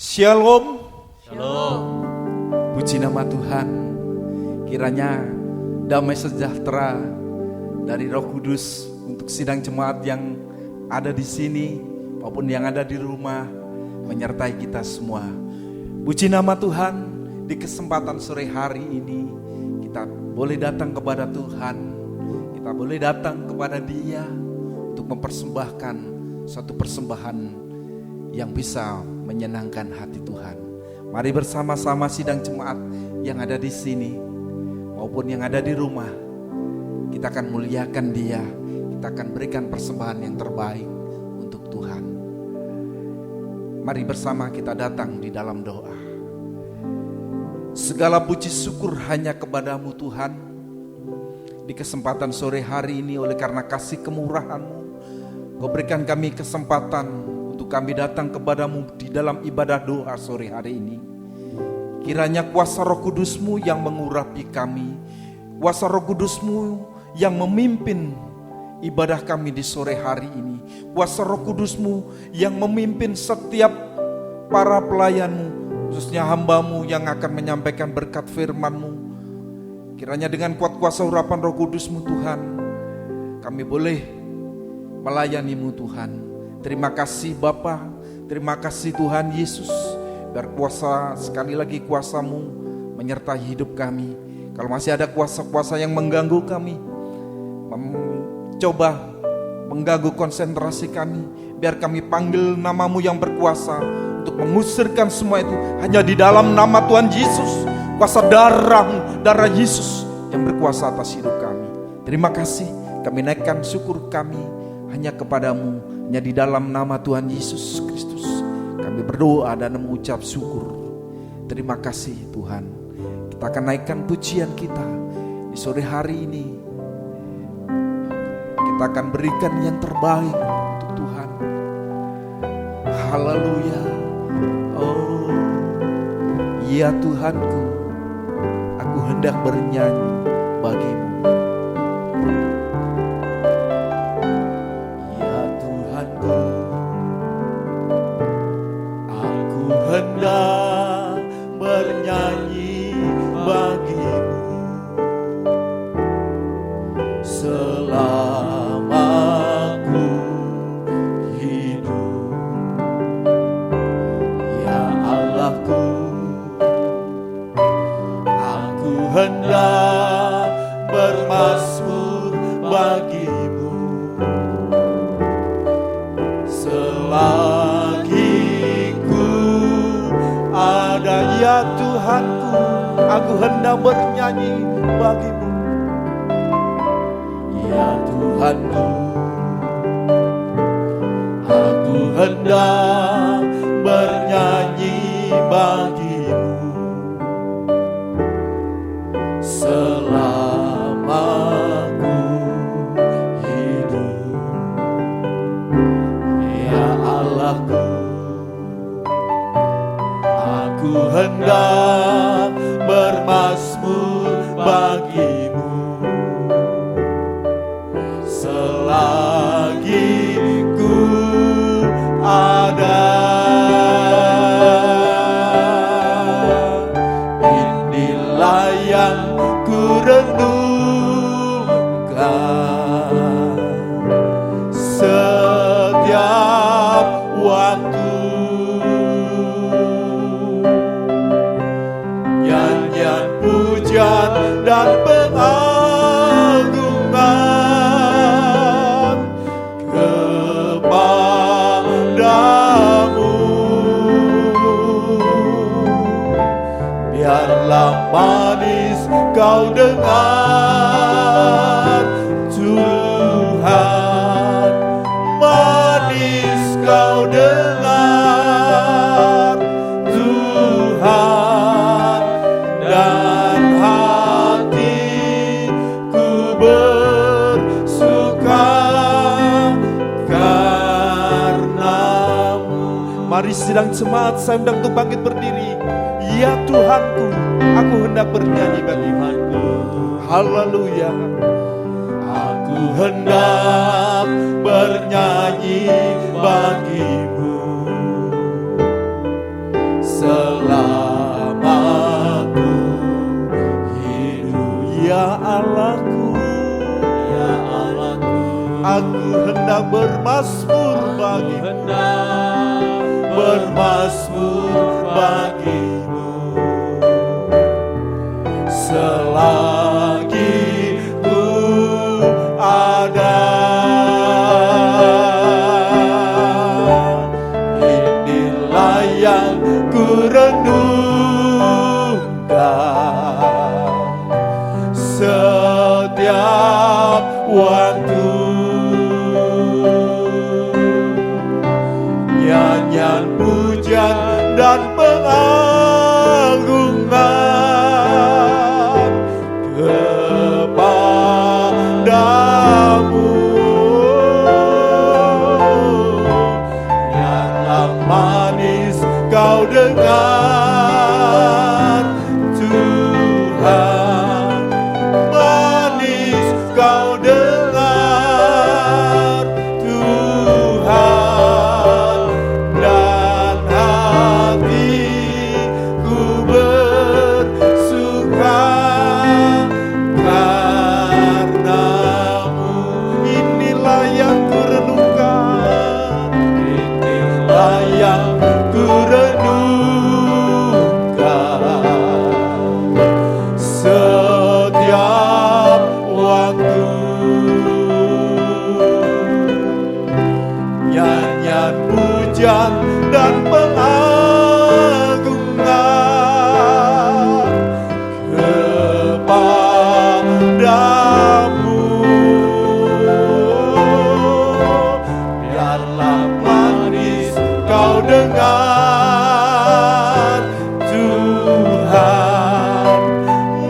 Shalom. Shalom. Puji nama Tuhan. Kiranya damai sejahtera dari Roh Kudus untuk sidang jemaat yang ada di sini maupun yang ada di rumah menyertai kita semua. Puji nama Tuhan, di kesempatan sore hari ini kita boleh datang kepada Tuhan. Kita boleh datang kepada Dia untuk mempersembahkan suatu persembahan yang bisa menyenangkan hati Tuhan. Mari bersama-sama sidang jemaat yang ada di sini maupun yang ada di rumah, kita akan muliakan Dia. Kita akan berikan persembahan yang terbaik untuk Tuhan. Mari bersama kita datang di dalam doa. Segala puji syukur hanya kepadamu Tuhan. Di kesempatan sore hari ini oleh karena kasih kemurahan-Mu, Kau berikan kami kesempatan untuk kami datang kepadamu di dalam ibadah doa sore hari ini. Kiranya kuasa Roh Kudus-Mu yang mengurapi kami, kuasa Roh Kudus-Mu yang memimpin ibadah kami di sore hari ini, kuasa Roh Kudus-Mu yang memimpin setiap para pelayan-Mu, khususnya hamba-Mu yang akan menyampaikan berkat firman-Mu. Kiranya dengan kuat kuasa urapan Roh Kudus-Mu Tuhan, kami boleh melayani-Mu Tuhan. Terima kasih Bapa, terima kasih Tuhan Yesus. Biar kuasa, sekali lagi kuasa-Mu menyertai hidup kami. Kalau masih ada kuasa-kuasa yang mengganggu kami, coba mengganggu konsentrasi kami, biar kami panggil nama-Mu yang berkuasa untuk mengusirkan semua itu. Hanya di dalam nama Tuhan Yesus, kuasa darah-Mu, darah Yesus yang berkuasa atas hidup kami. Terima kasih, kami naikkan syukur kami hanya kepadamu. Hanya di dalam nama Tuhan Yesus Kristus kami berdoa dan mengucap syukur. Terima kasih Tuhan. Kita akan naikkan pujian kita di sore hari ini. Kita akan berikan yang terbaik untuk Tuhan. Haleluya. Oh ya Tuhanku, aku hendak bernyanyi bagimu. Hendak bernyanyi bagimu selama ku hidup, ya Allahku. Aku hendak bermazmur bagimu selagi ada, ya Tuhanku. Aku hendak bernyanyi bagimu, ya Tuhanku. Aku hendak bernyanyi bagimu selama ku hidup, ya Allahku. Aku hendak bermazmur bagimu selagi ku ada. Inilah yang ku renungkan setiap waktu. Pujian dan pengagungan kepadamu. Biarlah manis kau dengar Tuhan, manis kau dengar Tuhan, dan hatiku bersuka karenamu. Mari sidang jemaat, saya hendak untuk bangkit berdiri. Ya Tuhanku, aku hendak bernyanyi bagimu. Haleluya. Aku hendak bernyanyi bagimu selama ku hidup. Ya Allahku, ya Allahku, aku hendak bermazmur bagimu, bermazmur bagimu selagi ku ada. Inilah yang ku renungkan setiap waktu. Nyanyian pujian dan pengagungan kepadamu. Yang manis kau dengar Tuhan, manis kau dengar Tuhan, dan hatiku bersuka karenamu. Inilah yang ku renungkan, inilah yang ku renungkan setiap waktu. Nyanyian pujian dan pengagungan kepadamu. Biarlah manis kau dengar Tuhan,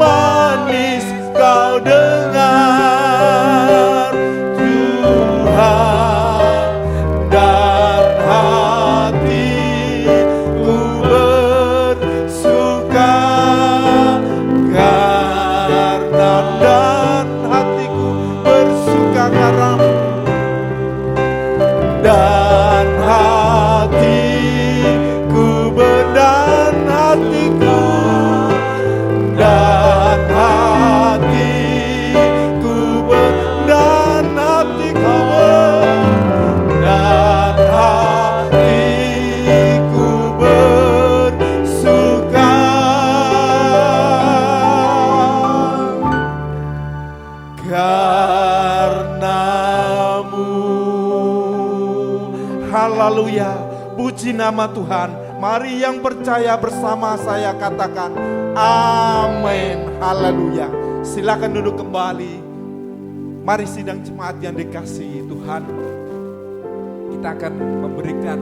manis kau dengar Tuhan, dan hatiku bersuka karena, dan hatiku bersuka karena, dan hatiku dan hatiku, dan hatiku dan hatiku, dan hatiku bersuka karenamu. Haleluya, puji nama Tuhan. Mari yang percaya bersama saya katakan amin. Haleluya. Silakan duduk kembali. Mari sidang jemaat yang dikasihi Tuhan, kita akan memberikan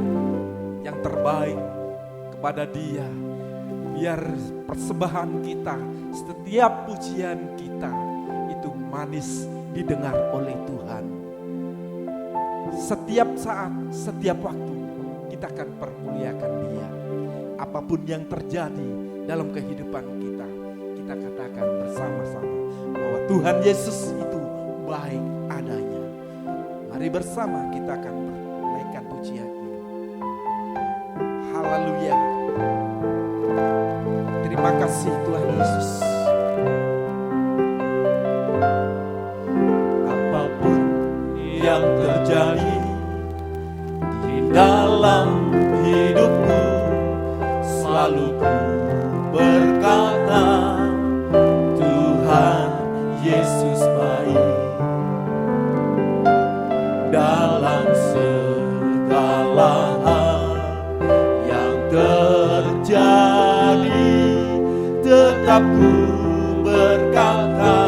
yang terbaik kepada Dia. Biar persembahan kita, setiap pujian kita itu manis didengar oleh Tuhan. Setiap saat, setiap waktu kita akan permuliakan Dia. Apapun yang terjadi dalam kehidupan kita, kita katakan bersama-sama bahwa Tuhan Yesus itu baik adanya. Mari bersama kita akan menaikkan pujian ini. Haleluya. Terima kasih Tuhan Yesus. Apapun yang terjadi di dalam hidupku, selalu ku berkata Tuhan Yesus baik. Dalam segala hal yang terjadi, tetap ku berkata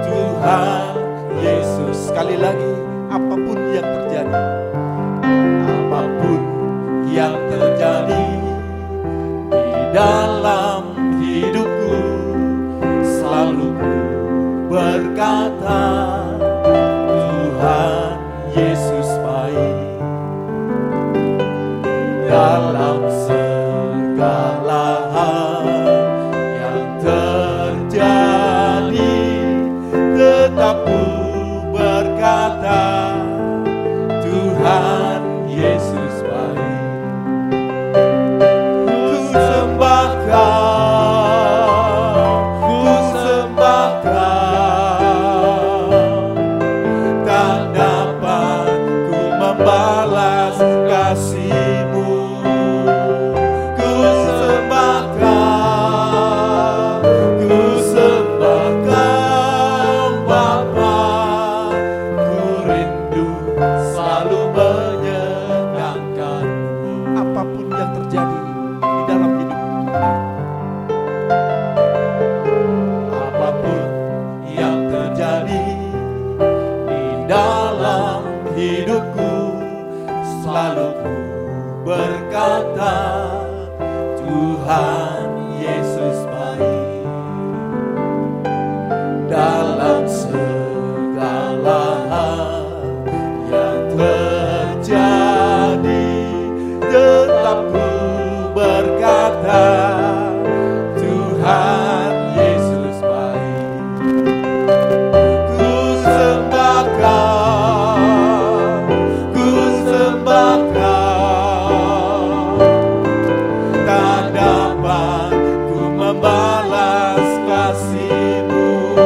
Tuhan Yesus. Sekali lagi, apapun yang terjadi, apapun yang terjadi di dalam hidupku, selalu ku berkata Tuhan Yesus baik. Dalam segala hal yang terjadi, tetap ku berkata Tuhan Yesus baik. Tuhan Yesus baik dalam segala hal yang terjadi. Tetap ku berkata, Tuhan Yesus baik. Ku sembah Kau, ku sembah Kau. Tak dapat ku membalas kasih-Mu.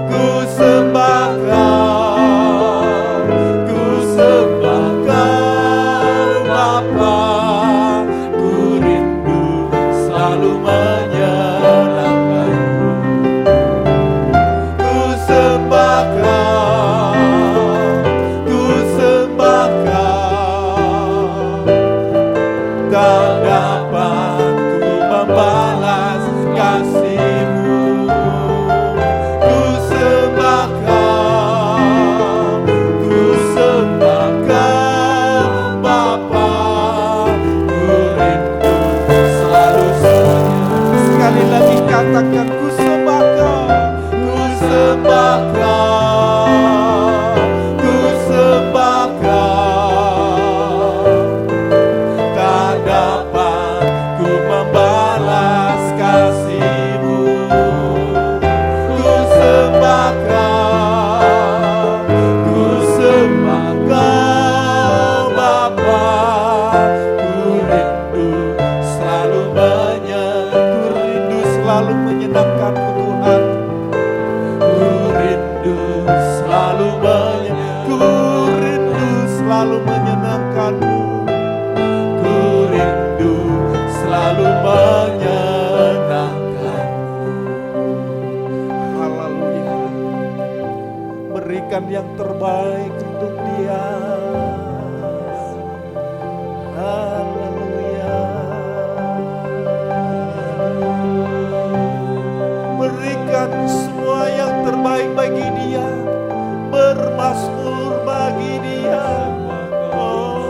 Ku sembah Kau, ku sembah Kau Bapa. Ku rindu selalu menyenangkan-Mu. Ku sembah Kau, ku sembah Kau. Tak dapat ku membalas kasih-Mu. Ku sembah Kau, ku sembah Kau Bapa. Ku rindu selalu setia. Sekali lagi katakan, ku sembah Kau, ku sembah Kau, ku sembah Kau. Tak dapat ku membalas kasih-Mu. Ku sembah Kau, ku sembah Kau Bapa. Ku rindu selalu menyenangkan-Mu Tuhan. Ku rindu selalu menyenangkan-Mu. Ku rindu selalu menyenangkan-Mu. Haleluya. Berikan yang terbaik untuk Dia. Haleluya. Berikan semua yang terbaik bagi Dia. Bermazmur bagi Dia. Oh.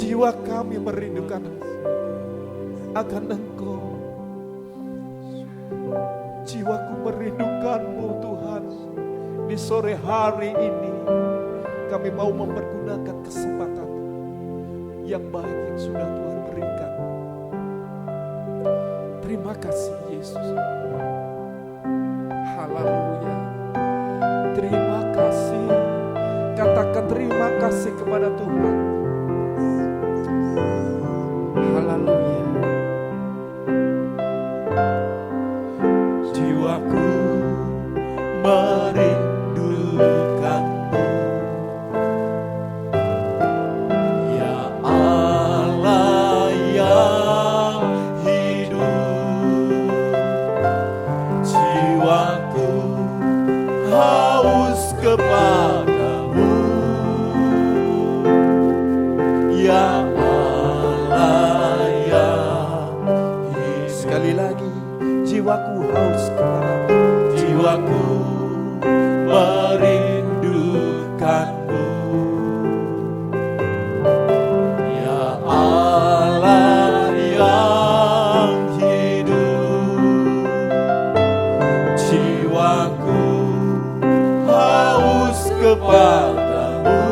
Jiwa kami merindukan akan Engkau. Jiwaku merindukan-Mu Tuhan. Di sore hari ini kami mau mempergunakan kesempatan yang baik yang sudah Tuhan berikan. Terima kasih Yesus. Haleluya. Terima kasih. Katakan terima kasih kepada Tuhan. Haleluya. Jiwaku merindukanmu, ya Allah yang hidup. Jiwaku haus kepadamu, ya Allah yang hidup. Sekali lagi, jiwaku haus kepadamu, jiwaku merindukanmu, ya Allah yang hidup. Jiwaku haus kepadamu,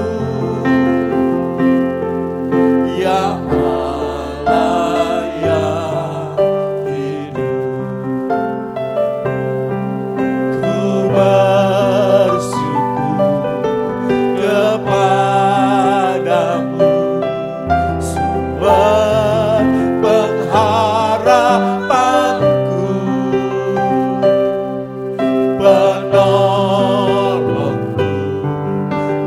ya Allah yang hidup. Ku bersyukur kepadamu, sumber pengharapanku, penolongku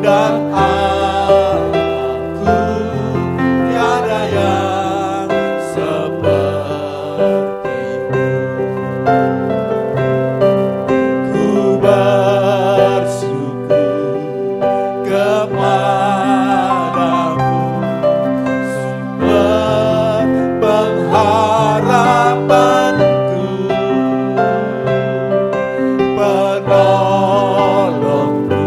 dan Allahku, tiada yang sepertimu. Ku bersyukur kepadamu, sumber pengharapanku, penolongku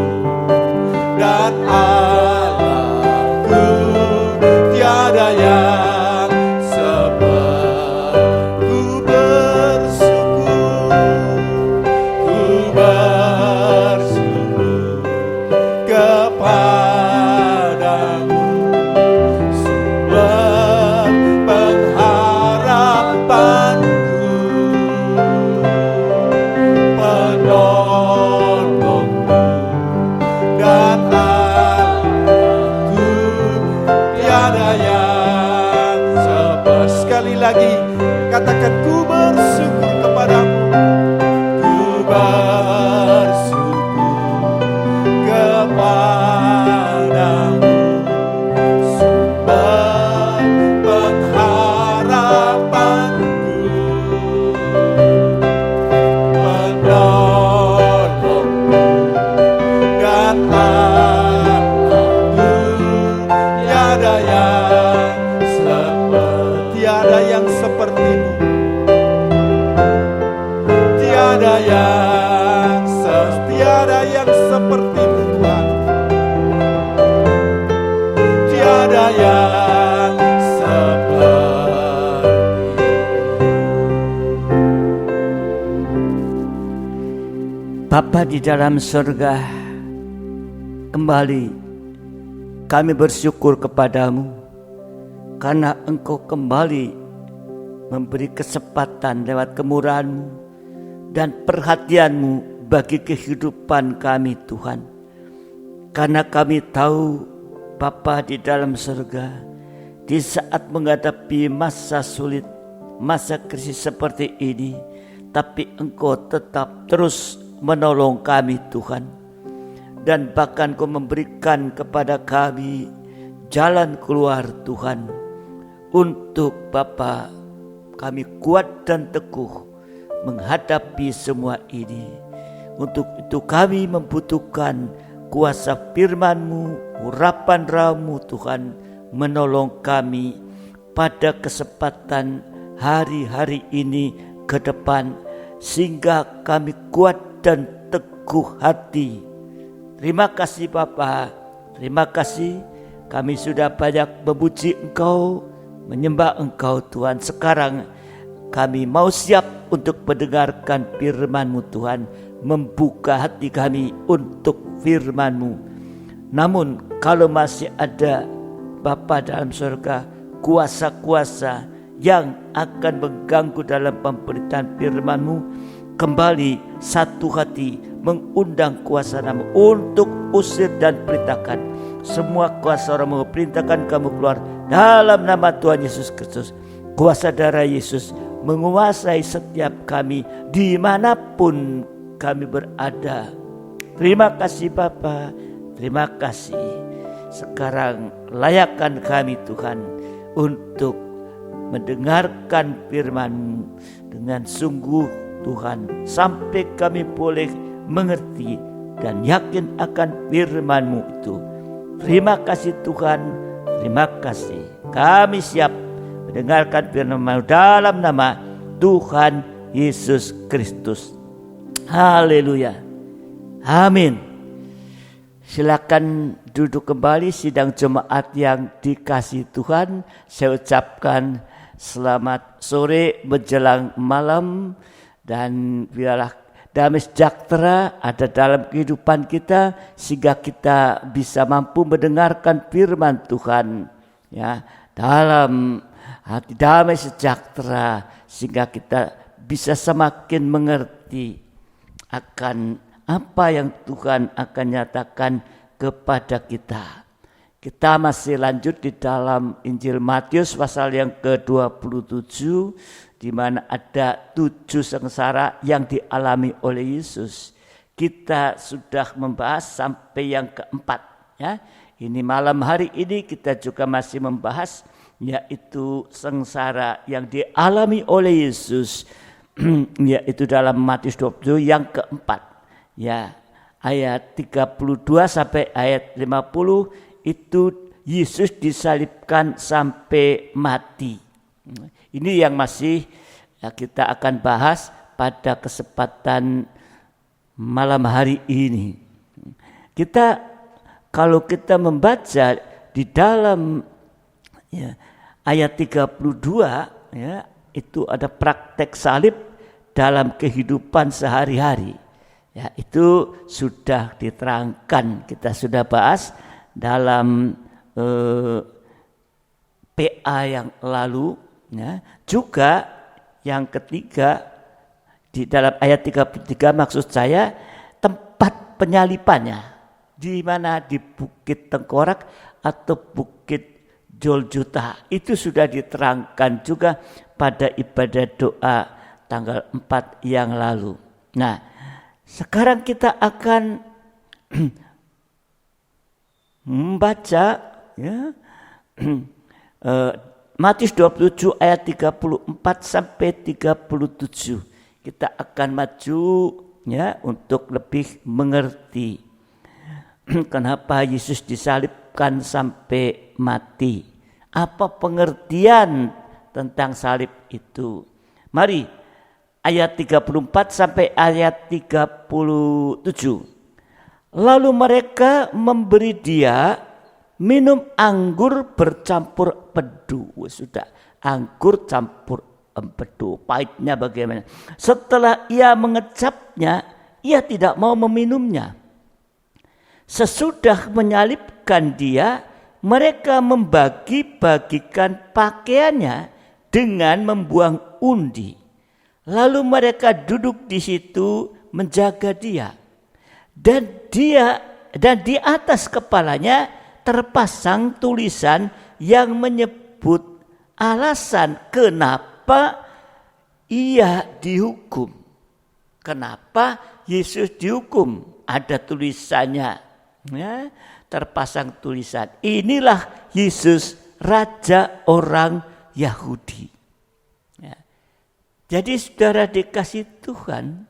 dan Allahku, tiada yang seperti. Ku bersyukur kepadamu, sumber pengharapanku, penolongku dan Allahku, tiada yang seperti. Sekali lagi katakan, ku bersyukur kepadamu, ku bersyukur kepadamu, sumber pengharapanku, penolongku dan Allahku, tiada yang seperti, tiada yang sepertimu, tiada yang sepertimu Tuhan, tiada yang seperti. Bapa di dalam surga, kembali kami bersyukur kepadamu karena Engkau kembali memberi kesempatan lewat kemurahan-Mu dan perhatian-Mu bagi kehidupan kami Tuhan. Karena kami tahu Bapa di dalam surga, di saat menghadapi masa sulit, masa krisis seperti ini, tapi Engkau tetap terus menolong kami Tuhan. Dan bahkan Kau memberikan kepada kami jalan keluar Tuhan. Untuk Bapa kami kuat dan teguh menghadapi semua ini. Untuk itu kami membutuhkan kuasa firman-Mu, urapan Roh-Mu Tuhan, menolong kami pada kesempatan hari-hari ini ke depan, sehingga kami kuat dan teguh hati. Terima kasih Bapa, terima kasih kami sudah banyak memuji Engkau, menyembah Engkau Tuhan. Sekarang kami mau siap untuk mendengarkan firman-Mu Tuhan, membuka hati kami untuk firman-Mu. Namun kalau masih ada Bapa dalam surga, kuasa-kuasa yang akan mengganggu dalam pemberitaan firman-Mu, kembali satu hati mengundang kuasa Nama untuk usir dan perintahkan semua kuasa Roh-Mu, perintahkan kamu keluar dalam nama Tuhan Yesus Kristus. Kuasa darah Yesus menguasai setiap kami dimanapun kami berada. Terima kasih Bapa, terima kasih. Sekarang layakkan kami Tuhan untuk mendengarkan firman-Mu dengan sungguh Tuhan, sampai kami boleh mengerti dan yakin akan firman-Mu itu. Terima kasih Tuhan, terima kasih. Kami siap mendengarkan firman-Mu dalam nama Tuhan Yesus Kristus. Haleluya. Amin. Silakan duduk kembali sidang jemaat yang dikasihi Tuhan. Saya ucapkan selamat sore menjelang malam, dan biarlah damai sejahtera ada dalam kehidupan kita sehingga kita bisa mampu mendengarkan firman Tuhan, ya, dalam hati damai sejahtera sehingga kita bisa semakin mengerti akan apa yang Tuhan akan nyatakan kepada kita. Kita masih lanjut di dalam Injil Matius pasal yang ke-27, di mana ada 7 sengsara yang dialami oleh Yesus. Kita sudah membahas sampai yang keempat, ya. Ini malam hari ini kita juga masih membahas, yaitu sengsara yang dialami oleh Yesus, yaitu dalam Matius 27 yang keempat, ya, ayat 32 sampai ayat 50. Itu Yesus disalibkan sampai mati. Ini yang masih kita akan bahas pada kesempatan malam hari ini. Kalau kita membaca di dalam, ya, ayat 32, ya, itu ada praktek salib dalam kehidupan sehari-hari. Ya, itu sudah diterangkan, kita sudah bahas dalam PA yang lalu, ya. Juga yang ketiga di dalam ayat 33, maksud saya tempat penyalipannya di mana, di Bukit Tengkorak atau Bukit Golgota, itu sudah diterangkan juga pada ibadah doa tanggal 4 yang lalu. Nah, sekarang kita akan membaca, ya, Matius 27 ayat 34 sampai 37. Kita akan maju, ya, untuk lebih mengerti kenapa Yesus disalibkan sampai mati. Apa pengertian tentang salib itu? Mari ayat 34 sampai ayat 37. Lalu mereka memberi dia minum anggur bercampur empedu. Sudah, anggur campur empedu, pahitnya bagaimana? Setelah ia mengecapnya, ia tidak mau meminumnya. Sesudah menyalibkan dia, mereka membagi-bagikan pakaiannya dengan membuang undi. Lalu mereka duduk di situ menjaga dia. Dan di atas kepalanya terpasang tulisan yang menyebut alasan kenapa ia dihukum. Kenapa Yesus dihukum? Ada tulisannya, ya, terpasang tulisan. Inilah Yesus, Raja orang Yahudi. Ya. Jadi saudara dikasih Tuhan,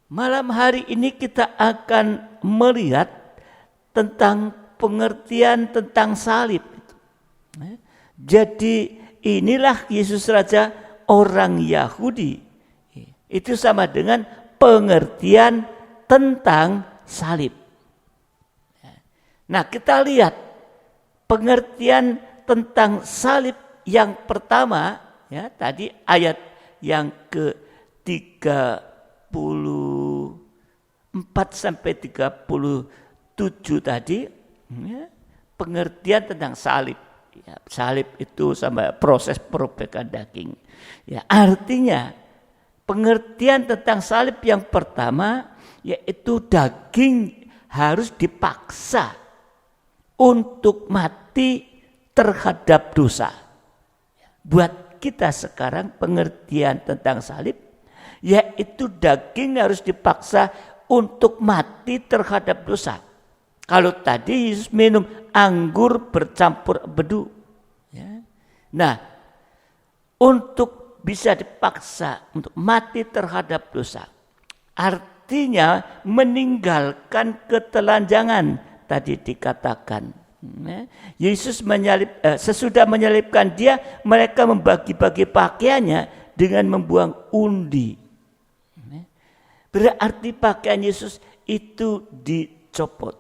malam hari ini kita akan melihat tentang pengertian tentang salib. Jadi inilah Yesus Raja orang Yahudi. Itu sama dengan pengertian tentang salib. Nah, kita lihat pengertian tentang salib yang pertama, ya, tadi ayat yang ke-34 sampai 37 tadi, ya, pengertian tentang salib. Ya, salib itu sama proses perobekan daging. Ya, artinya pengertian tentang salib yang pertama yaitu daging harus dipaksa untuk mati terhadap dosa. Buat kita sekarang pengertian tentang salib, yaitu daging harus dipaksa untuk mati terhadap dosa. Kalau tadi Yesus minum anggur bercampur bedu. Ya. Nah, untuk bisa dipaksa untuk mati terhadap dosa, artinya meninggalkan ketelanjangan tadi dikatakan. Yesus sesudah menyalibkan dia, mereka membagi-bagi pakaiannya dengan membuang undi. Berarti pakaian Yesus itu dicopot.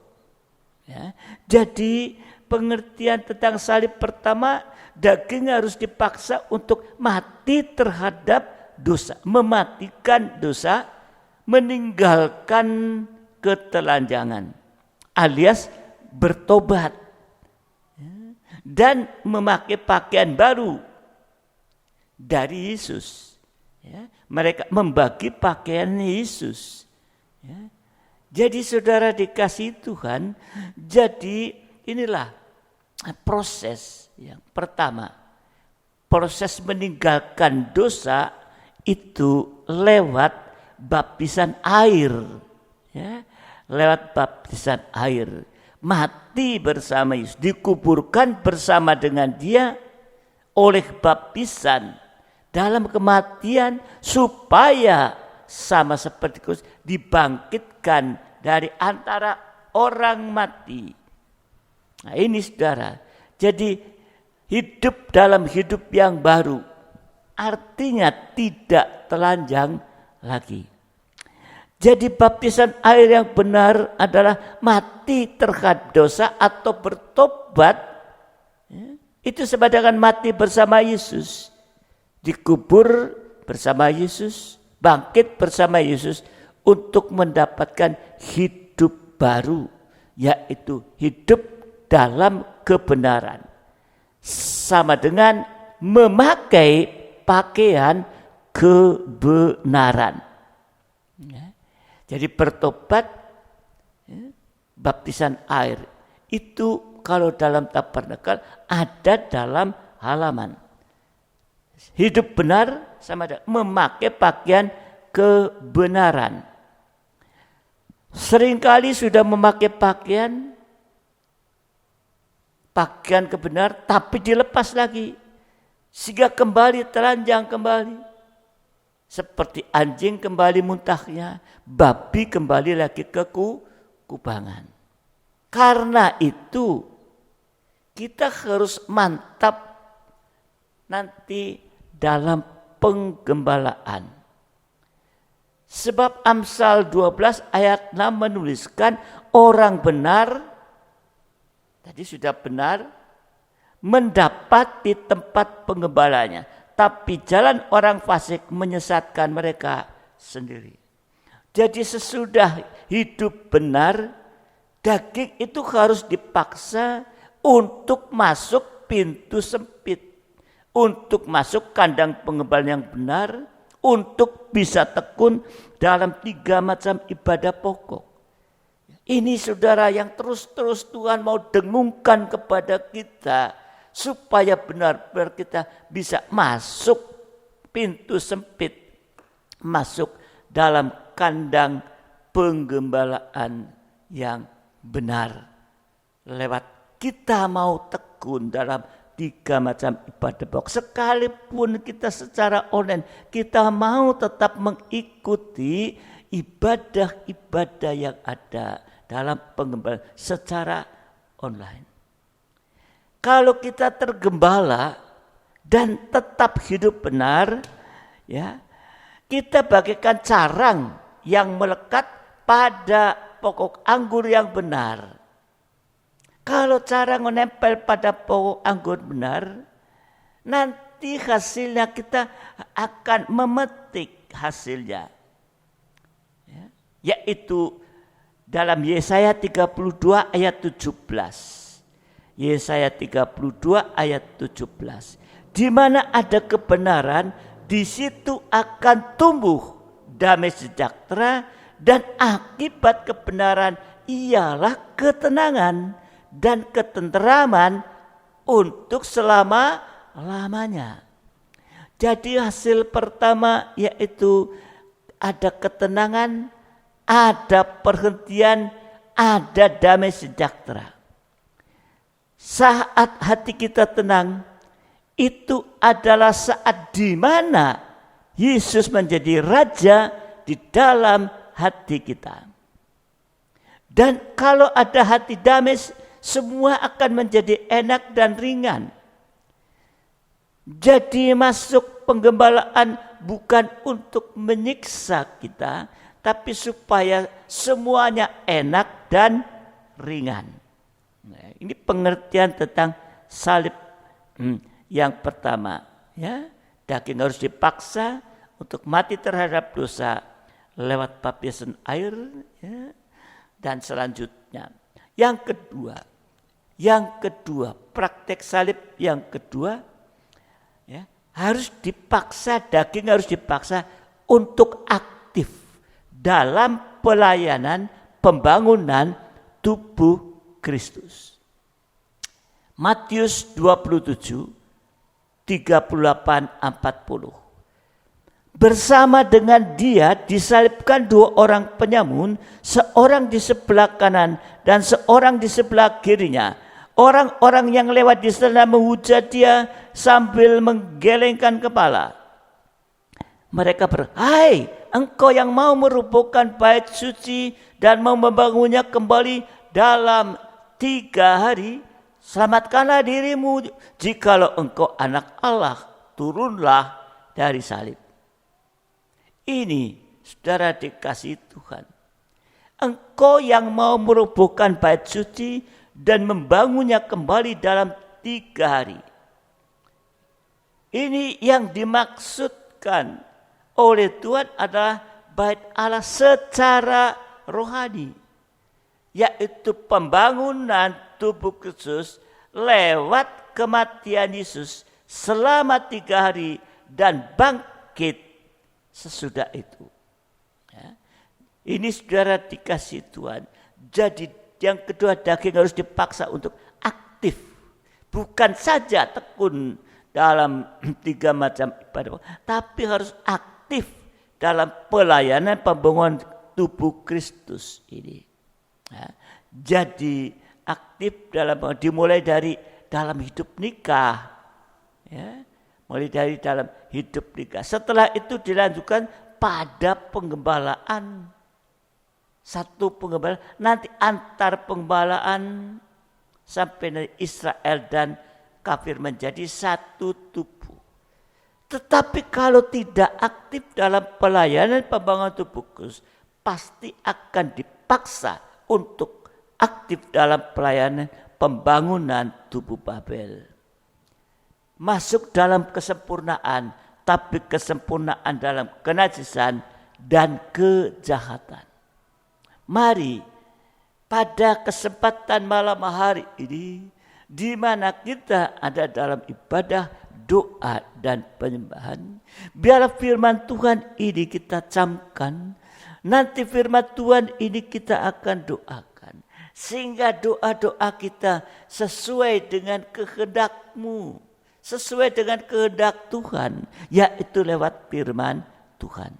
Ya. Jadi pengertian tentang salib pertama, daging harus dipaksa untuk mati terhadap dosa, mematikan dosa, meninggalkan ketelanjangan, alias bertobat dan memakai pakaian baru dari Yesus. Ya, mereka membagi pakaian Yesus. Ya. Jadi saudara dikasihi Tuhan, jadi inilah proses yang pertama. Proses meninggalkan dosa itu lewat baptisan air. Ya, lewat baptisan air. Mati bersama Yesus, dikuburkan bersama dengan dia oleh baptisan dalam kematian, supaya sama seperti Kristus dibangkitkan dari antara orang mati. Nah ini saudara, jadi hidup dalam hidup yang baru, artinya tidak telanjang lagi. Jadi baptisan air yang benar adalah mati terhadap dosa atau bertobat. Itu sama dengan mati bersama Yesus. Dikubur bersama Yesus, bangkit bersama Yesus untuk mendapatkan hidup baru, yaitu hidup dalam kebenaran. Sama dengan memakai pakaian kebenaran. Jadi bertobat, baptisan air itu kalau dalam tabernakel ada dalam halaman. Hidup benar sama dengan memakai pakaian kebenaran. Seringkali sudah memakai pakaian kebenaran tapi dilepas lagi sehingga kembali telanjang kembali. Seperti anjing kembali muntahnya, babi kembali lagi ke kubangan. Karena itu kita harus mantap nanti dalam penggembalaan. Sebab Amsal 12 ayat 6 menuliskan orang benar, tadi sudah benar, mendapat di tempat penggembalanya. Tapi jalan orang fasik menyesatkan mereka sendiri. Jadi sesudah hidup benar, daging itu harus dipaksa untuk masuk pintu sempit. Untuk masuk kandang pengembalaan yang benar, untuk bisa tekun dalam 3 macam ibadah pokok. Ini saudara yang terus-terus Tuhan mau dengungkan kepada kita, supaya benar-benar kita bisa masuk pintu sempit, masuk dalam kandang penggembalaan yang benar. Lewat kita mau tekun dalam 3 macam ibadah pokok. Sekalipun kita secara online, kita mau tetap mengikuti ibadah-ibadah yang ada dalam penggembalaan secara online. Kalau kita tergembala dan tetap hidup benar, ya, kita bagaikan carang yang melekat pada pokok anggur yang benar. Kalau carang menempel pada pokok anggur benar, nanti hasilnya kita akan memetik hasilnya. Ya, yaitu dalam Yesaya 32 ayat 17. Yesaya 32 ayat 17. Di mana ada kebenaran, di situ akan tumbuh damai sejahtera, dan akibat kebenaran ialah ketenangan dan ketenteraman untuk selama-lamanya. Jadi hasil pertama yaitu ada ketenangan, ada perhentian, ada damai sejahtera. Saat hati kita tenang, itu adalah saat di mana Yesus menjadi raja di dalam hati kita. Dan kalau ada hati damai, semua akan menjadi enak dan ringan. Jadi masuk penggembalaan bukan untuk menyiksa kita, tapi supaya semuanya enak dan ringan. Nah, ini pengertian tentang salib yang pertama. Ya, daging harus dipaksa untuk mati terhadap dosa lewat baptisan air. Ya, dan selanjutnya, yang kedua, praktek salib yang kedua, ya, harus dipaksa, daging harus dipaksa untuk aktif dalam pelayanan pembangunan tubuh Kristus. Matius 27, 38-40. Bersama dengan dia disalibkan 2 orang penyamun, seorang di sebelah kanan dan seorang di sebelah kirinya. Orang-orang yang lewat di sana menghujat dia sambil menggelengkan kepala. Mereka "Hai, engkau yang mau merobohkan bait suci dan mau membangunnya kembali dalam 3 hari, selamatkanlah dirimu. Jikalau engkau anak Allah, turunlah dari salib." Ini, saudara dikasihi Tuhan, engkau yang mau merobohkan bait suci dan membangunnya kembali dalam 3 hari. Ini yang dimaksudkan oleh Tuhan adalah bait Allah secara rohani, yaitu pembangunan tubuh Kristus lewat kematian Yesus selama 3 hari dan bangkit sesudah itu. Ya. Ini saudara dikasih Tuhan. Jadi yang kedua, daging harus dipaksa untuk aktif. Bukan saja tekun dalam 3 macam ibadah, tapi harus aktif dalam pelayanan pembangunan tubuh Kristus ini. Ya. Jadi aktif dimulai dari dalam hidup nikah. Ya. Mulai dari dalam hidup nikah. Setelah itu dilanjutkan pada penggembalaan. Satu penggembalaan, nanti antar penggembalaan sampai dari Israel dan kafir menjadi satu tubuh. Tetapi kalau tidak aktif dalam pelayanan pembangunan tubuh Kristus, pasti akan dipaksa untuk aktif dalam pelayanan pembangunan tubuh Babel. Masuk dalam kesempurnaan, tapi kesempurnaan dalam kenajisan dan kejahatan. Mari pada kesempatan malam hari ini, di mana kita ada dalam ibadah, doa dan penyembahan, biarlah firman Tuhan ini kita camkan. Nanti firman Tuhan ini kita akan doakan, sehingga doa-doa kita sesuai dengan kehendak-Mu, sesuai dengan kehendak Tuhan, yaitu lewat firman Tuhan.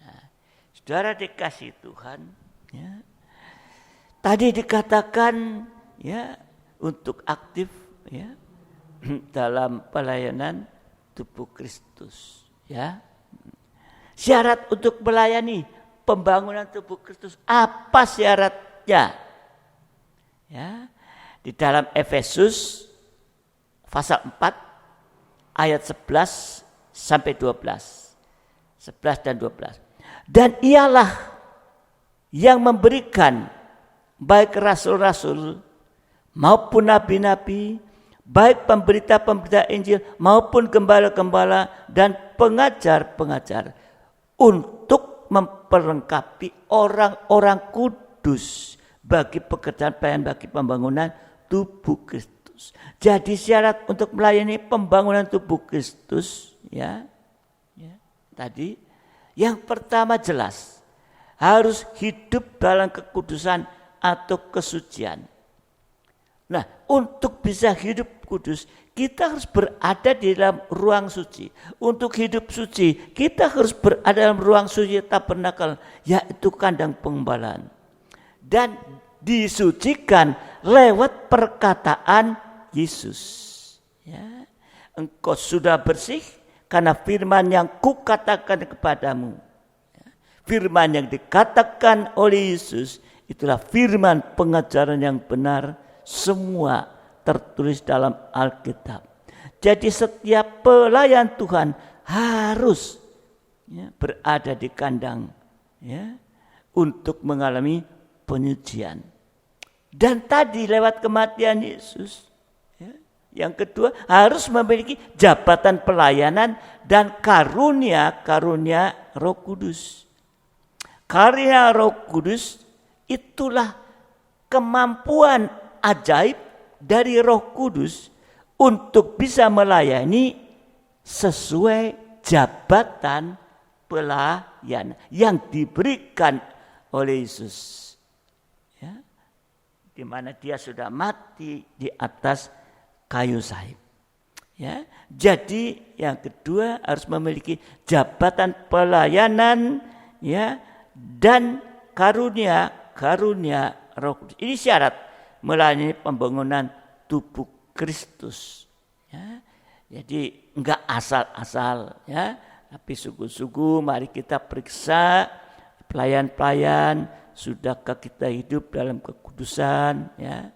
Nah, saudara dikasih Tuhan, ya, tadi dikatakan ya untuk aktif ya dalam pelayanan tubuh Kristus. Ya, syarat untuk melayani pembangunan tubuh Kristus, apa syaratnya? Ya, di dalam Efesus pasal 4 ayat 11 sampai 12. 11 dan 12. Dan ialah yang memberikan baik rasul-rasul maupun nabi-nabi, baik pemberita-pemberita Injil maupun gembala-gembala dan pengajar-pengajar, untuk memperlengkapi orang-orang kudus bagi pekerjaan pelayanan, bagi pembangunan tubuh Kristus. Jadi syarat untuk melayani pembangunan tubuh Kristus ya, tadi yang pertama jelas harus hidup dalam kekudusan atau kesucian. Nah, untuk bisa hidup kudus, kita harus berada di dalam ruang suci. Untuk hidup suci, kita harus berada dalam ruang suci tabernakel, yaitu kandang pengembalaan. Dan disucikan lewat perkataan Yesus. Ya. Engkau sudah bersih karena firman yang kukatakan kepadamu. Firman yang dikatakan oleh Yesus, itulah firman pengajaran yang benar, semua tertulis dalam Alkitab. Jadi setiap pelayan Tuhan harus berada di kandang untuk mengalami penyucian. Dan tadi lewat kematian Yesus, yang kedua harus memiliki jabatan pelayanan dan karunia Roh Kudus. Karunia Roh Kudus itulah kemampuan ajaib dari Roh Kudus untuk bisa melayani sesuai jabatan pelayanan yang diberikan oleh Yesus. Ya, di mana dia sudah mati di atas kayu salib. Ya, jadi yang kedua harus memiliki jabatan pelayanan, ya, dan karunia Roh Kudus. Ini syarat melayani pembangunan tubuh Kristus. Ya, jadi enggak asal-asal, ya, tapi sungguh-sungguh mari kita periksa pelayan-pelayan, sudahkah kita hidup dalam kekudusan, ya.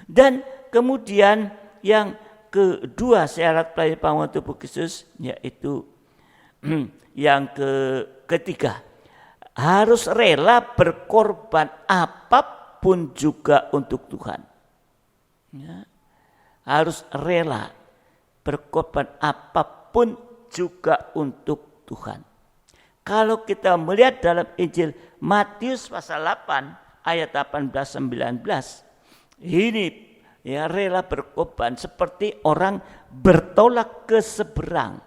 Dan kemudian yang kedua syarat pelayanan pembangunan tubuh Kristus, yaitu yang ketiga, harus rela berkorban apapun juga untuk Tuhan. Ya. Harus rela berkorban apapun juga untuk Tuhan. Kalau kita melihat dalam Injil Matius pasal 8 ayat 18-19, ini ya rela berkorban seperti orang bertolak ke seberang.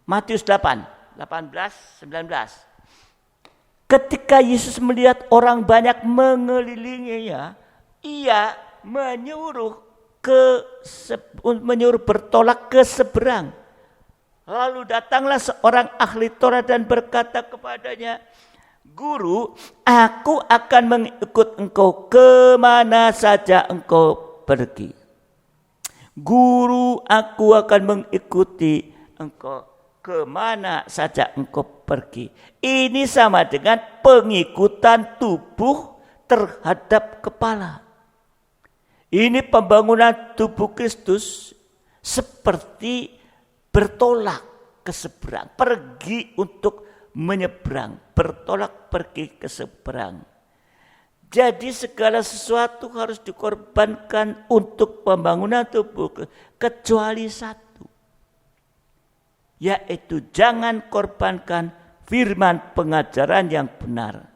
Matius 8, 18-19. Ketika Yesus melihat orang banyak mengelilinginya, ia menyuruh bertolak ke seberang. Lalu datanglah seorang ahli Taurat dan berkata kepadanya, Guru, aku akan mengikut engkau kemana saja engkau pergi. Guru, aku akan mengikuti engkau kemana saja engkau pergi. Ini sama dengan pengikutan tubuh terhadap kepala. Ini pembangunan tubuh Kristus seperti bertolak ke seberang, pergi untuk menyeberang, bertolak pergi ke seberang. Jadi segala sesuatu harus dikorbankan untuk pembangunan tubuh, kecuali satu, yaitu jangan korbankan firman pengajaran yang benar.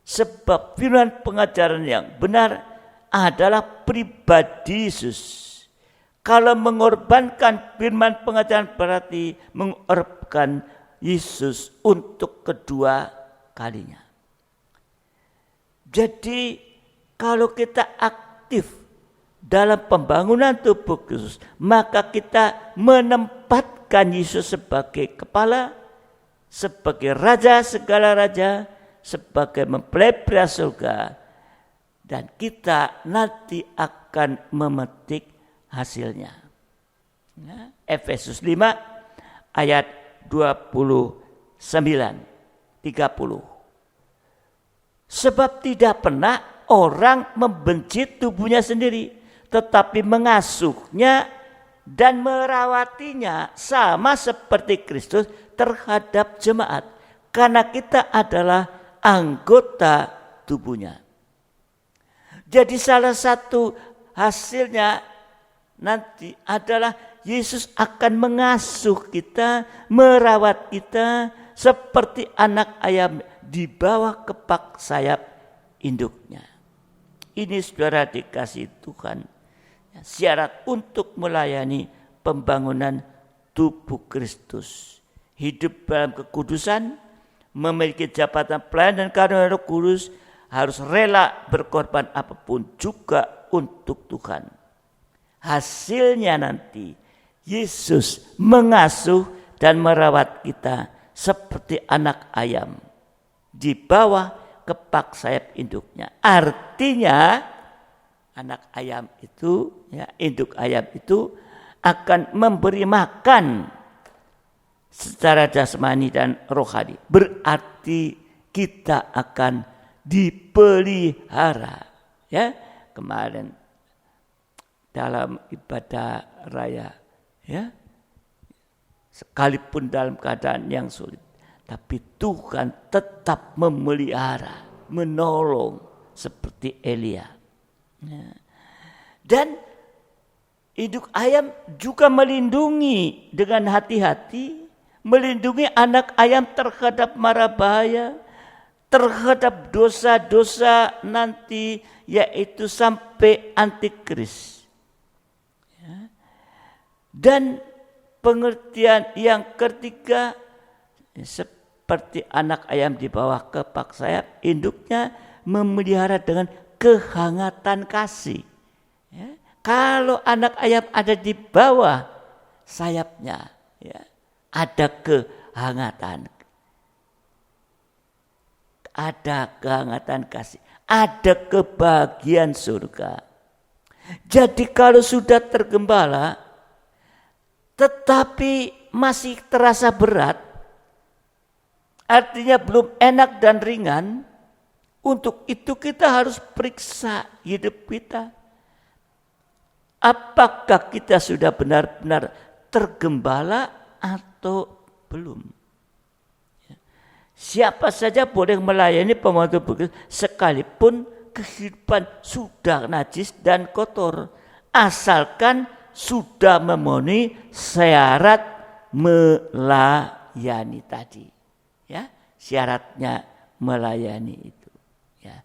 Sebab firman pengajaran yang benar adalah pribadi Yesus. Kalau mengorbankan firman pengajaran berarti mengorbankan Yesus untuk kedua kalinya. Jadi kalau kita aktif dalam pembangunan tubuh Kristus, maka kita menempatkan Yesus sebagai kepala, sebagai raja segala raja, sebagai mempelai pria surga. Dan kita nanti akan memetik hasilnya. Efesus 5 ayat 29, 30. Sebab tidak pernah orang membenci tubuhnya sendiri, tetapi mengasuhnya dan merawatinya sama seperti Kristus terhadap jemaat. Karena kita adalah anggota tubuhnya. Jadi salah satu hasilnya nanti adalah Yesus akan mengasuh kita, merawat kita seperti anak ayam di bawah kepak sayap induknya. Ini saudara dikasih Tuhan, syarat untuk melayani pembangunan tubuh Kristus. Hidup dalam kekudusan, memiliki jabatan pelayan dan karunia Roh Kudus, harus rela berkorban apapun juga untuk Tuhan. Hasilnya nanti Yesus mengasuh dan merawat kita seperti anak ayam di bawah kepak sayap induknya. Artinya anak ayam itu, ya, induk ayam itu akan memberi makan secara jasmani dan rohani. Berarti kita akan dipelihara. Ya, kemarin dalam ibadah raya, ya, sekalipun dalam keadaan yang sulit, tapi Tuhan tetap memelihara, menolong seperti Elia. Ya. Dan induk ayam juga melindungi dengan hati-hati, melindungi anak ayam terhadap mara bahaya, terhadap dosa-dosa nanti, yaitu sampai antikris. Ya. Dan pengertian yang ketiga, seperti anak ayam di bawah kepak sayap, induknya memelihara dengan kehangatan kasih. Ya. Kalau anak ayam ada di bawah sayapnya, ya, ada kehangatan. Ada kehangatan kasih, ada kebahagiaan surga. Jadi kalau sudah tergembala, tetapi masih terasa berat, artinya belum enak dan ringan, untuk itu kita harus periksa hidup kita. Apakah kita sudah benar-benar tergembala atau belum? Siapa saja boleh melayani pembantu begitu, sekalipun kehidupan sudah najis dan kotor, asalkan sudah memenuhi syarat melayani tadi. Ya, syaratnya melayani itu. Ya,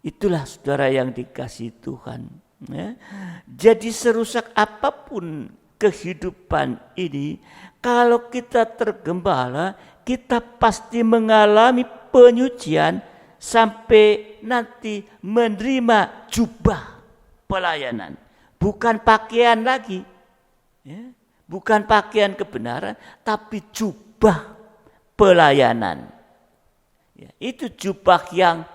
itulah saudara yang dikasihi Tuhan. Ya. Jadi serusak apapun kehidupan ini, kalau kita tergembala, kita pasti mengalami penyucian sampai nanti menerima jubah pelayanan. Bukan pakaian lagi, ya, bukan pakaian kebenaran, tapi jubah pelayanan. Ya, itu jubah yang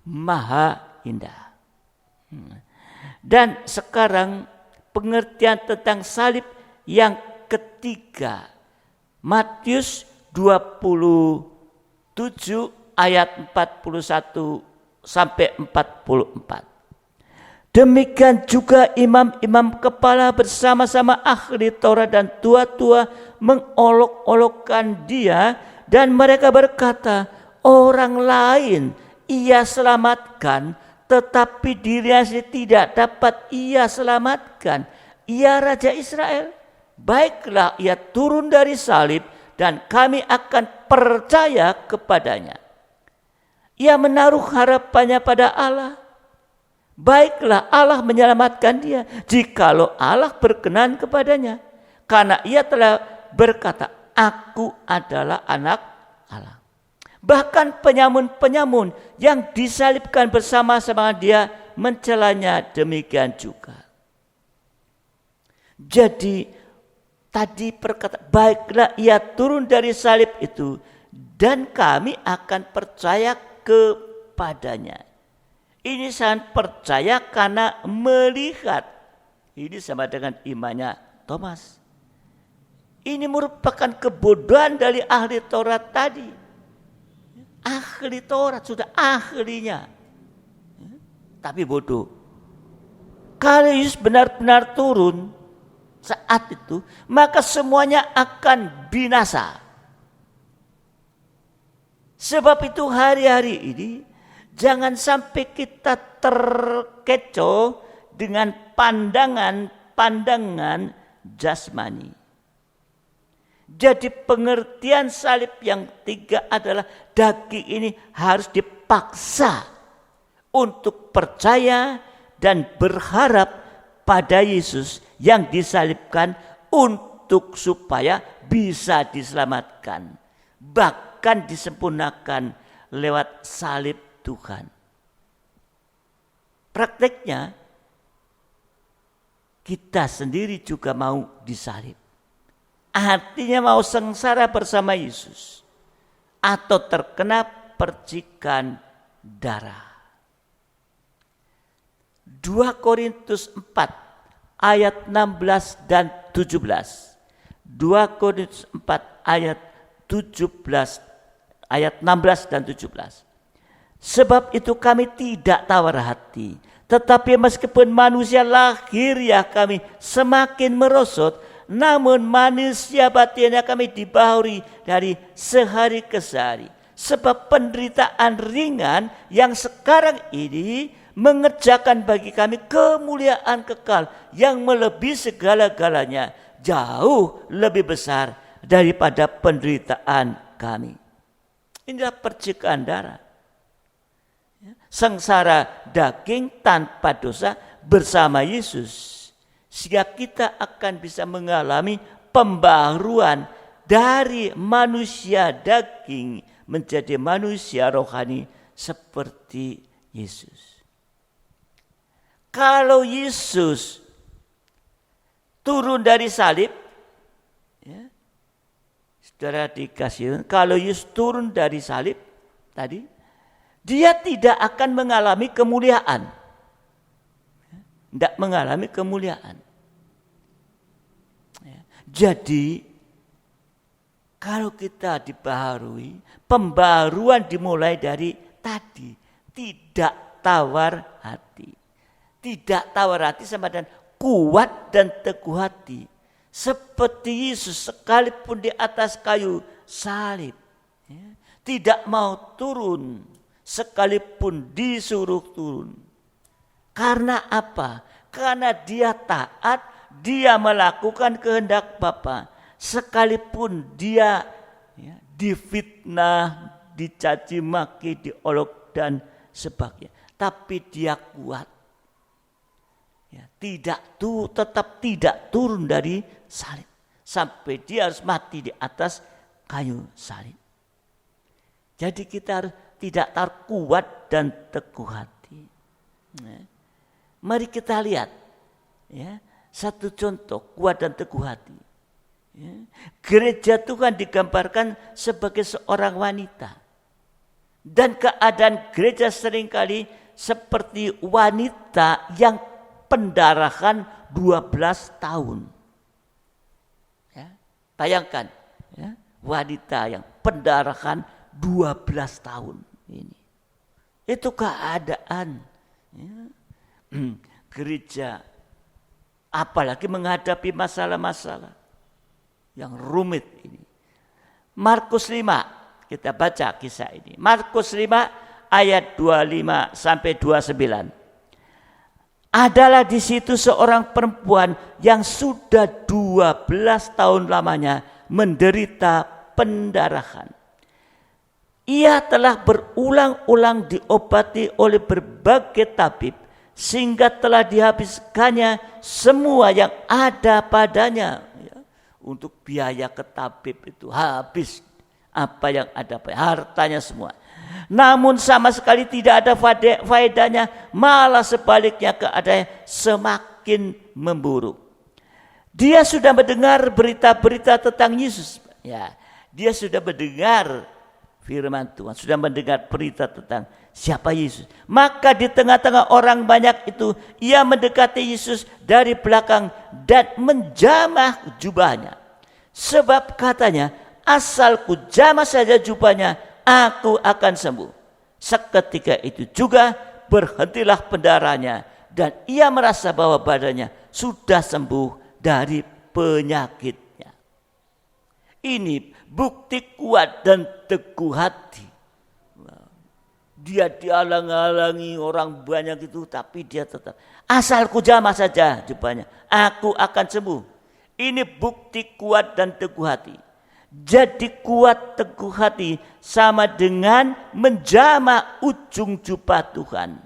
maha indah. Dan sekarang pengertian tentang salib yang ketiga, Matius 27 ayat 41 sampai 44. Demikian juga imam-imam kepala bersama-sama ahli Taurat dan tua-tua mengolok-olokkan dia, dan mereka berkata, orang lain ia selamatkan, tetapi dirinya tidak dapat ia selamatkan. Ia Raja Israel. Baiklah ia turun dari salib, dan kami akan percaya kepadanya. Ia menaruh harapannya pada Allah. Baiklah Allah menyelamatkan dia, jikalau Allah berkenan kepadanya. Karena ia telah berkata, aku adalah anak Allah. Bahkan penyamun-penyamun yang disalibkan bersama-sama dia mencelanya demikian juga. Jadi tadi perkata, baiklah ia turun dari salib itu, dan kami akan percaya kepadanya. Ini sangat percaya karena melihat. Ini sama dengan imannya Thomas. Ini merupakan kebodohan dari ahli Taurat tadi. Ahli Taurat, sudah ahlinya, tapi bodoh. Kalau Yesus benar-benar turun saat itu, maka semuanya akan binasa. Sebab itu hari-hari ini jangan sampai kita terkecoh dengan pandangan-pandangan jasmani. Jadi pengertian salib yang tiga adalah daging ini harus dipaksa untuk percaya dan berharap pada Yesus yang disalibkan untuk supaya bisa diselamatkan. Bahkan disempurnakan lewat salib Tuhan. Prakteknya kita sendiri juga mau disalib. Artinya mau sengsara bersama Yesus atau terkena percikan darah. 2 Korintus 4 ayat 16 dan 17. 2 Korintus 4 ayat 17, ayat 16 dan 17. Sebab itu kami tidak tawar hati, tetapi meskipun manusia lahiriah kami semakin merosot, namun manusia batinnya kami dibaharui dari sehari ke sehari. Sebab penderitaan ringan yang sekarang ini mengerjakan bagi kami kemuliaan kekal yang melebihi segala-galanya, jauh lebih besar daripada penderitaan kami. Inilah percikan darah. Sengsara daging tanpa dosa bersama Yesus, sehingga kita akan bisa mengalami pembaharuan dari manusia daging menjadi manusia rohani seperti Yesus. Kalau Yesus turun dari salib, ya, saudara dikasih, kalau Yesus turun dari salib tadi, dia tidak akan mengalami kemuliaan. Tidak mengalami kemuliaan. Jadi, kalau kita dibaharui, pembaharuan dimulai dari tadi. Tidak tawar hati. Tidak tawar hati sama dengan kuat dan teguh hati. Seperti Yesus sekalipun di atas kayu salib. Tidak mau turun. Sekalipun disuruh turun. Karena apa? Karena dia taat, dia melakukan kehendak Bapa. Sekalipun dia difitnah, dicaci maki, diolok dan sebagainya. Tapi dia kuat. Tetap tidak turun dari salib. Sampai dia harus mati di atas kayu salib. Jadi kita harus tidak kuat dan teguh hati. Mari kita lihat satu contoh kuat dan teguh hati. Gereja Tuhan digambarkan sebagai seorang wanita. Dan keadaan gereja seringkali seperti wanita yang pendarahan 12 tahun. Bayangkan wanita yang pendarahan 12 tahun. Ini. Itu keadaan gereja, apalagi menghadapi masalah-masalah yang rumit ini. Markus 5, kita baca kisah ini. Markus 5 ayat 25 sampai 29. Adalah di situ seorang perempuan yang sudah 12 tahun lamanya menderita pendarahan. Ia telah berulang-ulang diobati oleh berbagai tabib, sehingga telah dihabiskannya semua yang ada padanya. Untuk biaya ke tabib itu habis apa yang ada, hartanya semua. Namun sama sekali tidak ada faedahnya, malah sebaliknya keadaannya semakin memburuk. Dia sudah mendengar berita-berita tentang Yesus. Dia sudah mendengar firman Tuhan, sudah mendengar berita tentang siapa Yesus. Maka di tengah-tengah orang banyak itu, ia mendekati Yesus dari belakang dan menjamah jubahnya. Sebab katanya, asal ku jamah saja jubahnya, aku akan sembuh. Seketika itu juga berhentilah pendarahannya, dan ia merasa bahwa badannya sudah sembuh dari penyakitnya. Ini bukti kuat dan teguh hati. Dia dihalang-halangi orang banyak itu, tapi dia tetap asal ku jamah saja jubahnya, aku akan sembuh. Ini bukti kuat dan teguh hati. Jadi kuat teguh hati sama dengan menjamah ujung jubah Tuhan.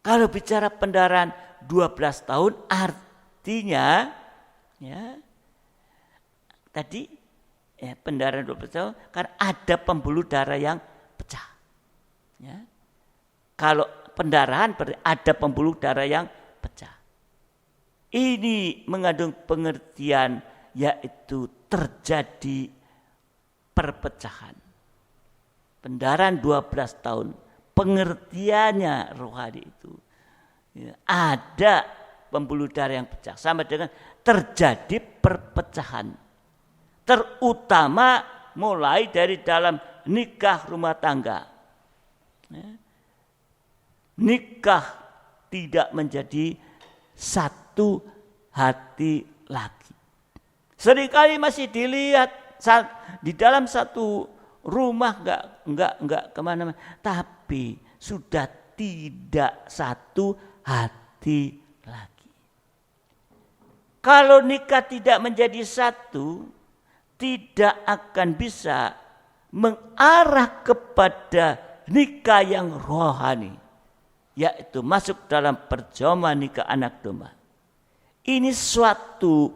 Kalau bicara pendarahan 12 tahun artinya tadi pendarahan 12 tahun karena ada pembuluh darah yang pecah. Kalau pendarahan berarti ada pembuluh darah yang pecah. Ini mengandung pengertian yaitu terjadi perpecahan. Pendarahan 12 tahun, pengertiannya rohani itu. Ya, ada pembuluh darah yang pecah, sama dengan terjadi perpecahan. Terutama mulai dari dalam nikah rumah tangga. Ya. Nikah tidak menjadi satu hati lagi. Seringkali masih dilihat di dalam satu rumah enggak kemana-mana, tapi sudah tidak satu hati lagi. Kalau nikah tidak menjadi satu, tidak akan bisa mengarah kepada nikah yang rohani, yaitu masuk dalam perjamuan nikah anak domba. Ini suatu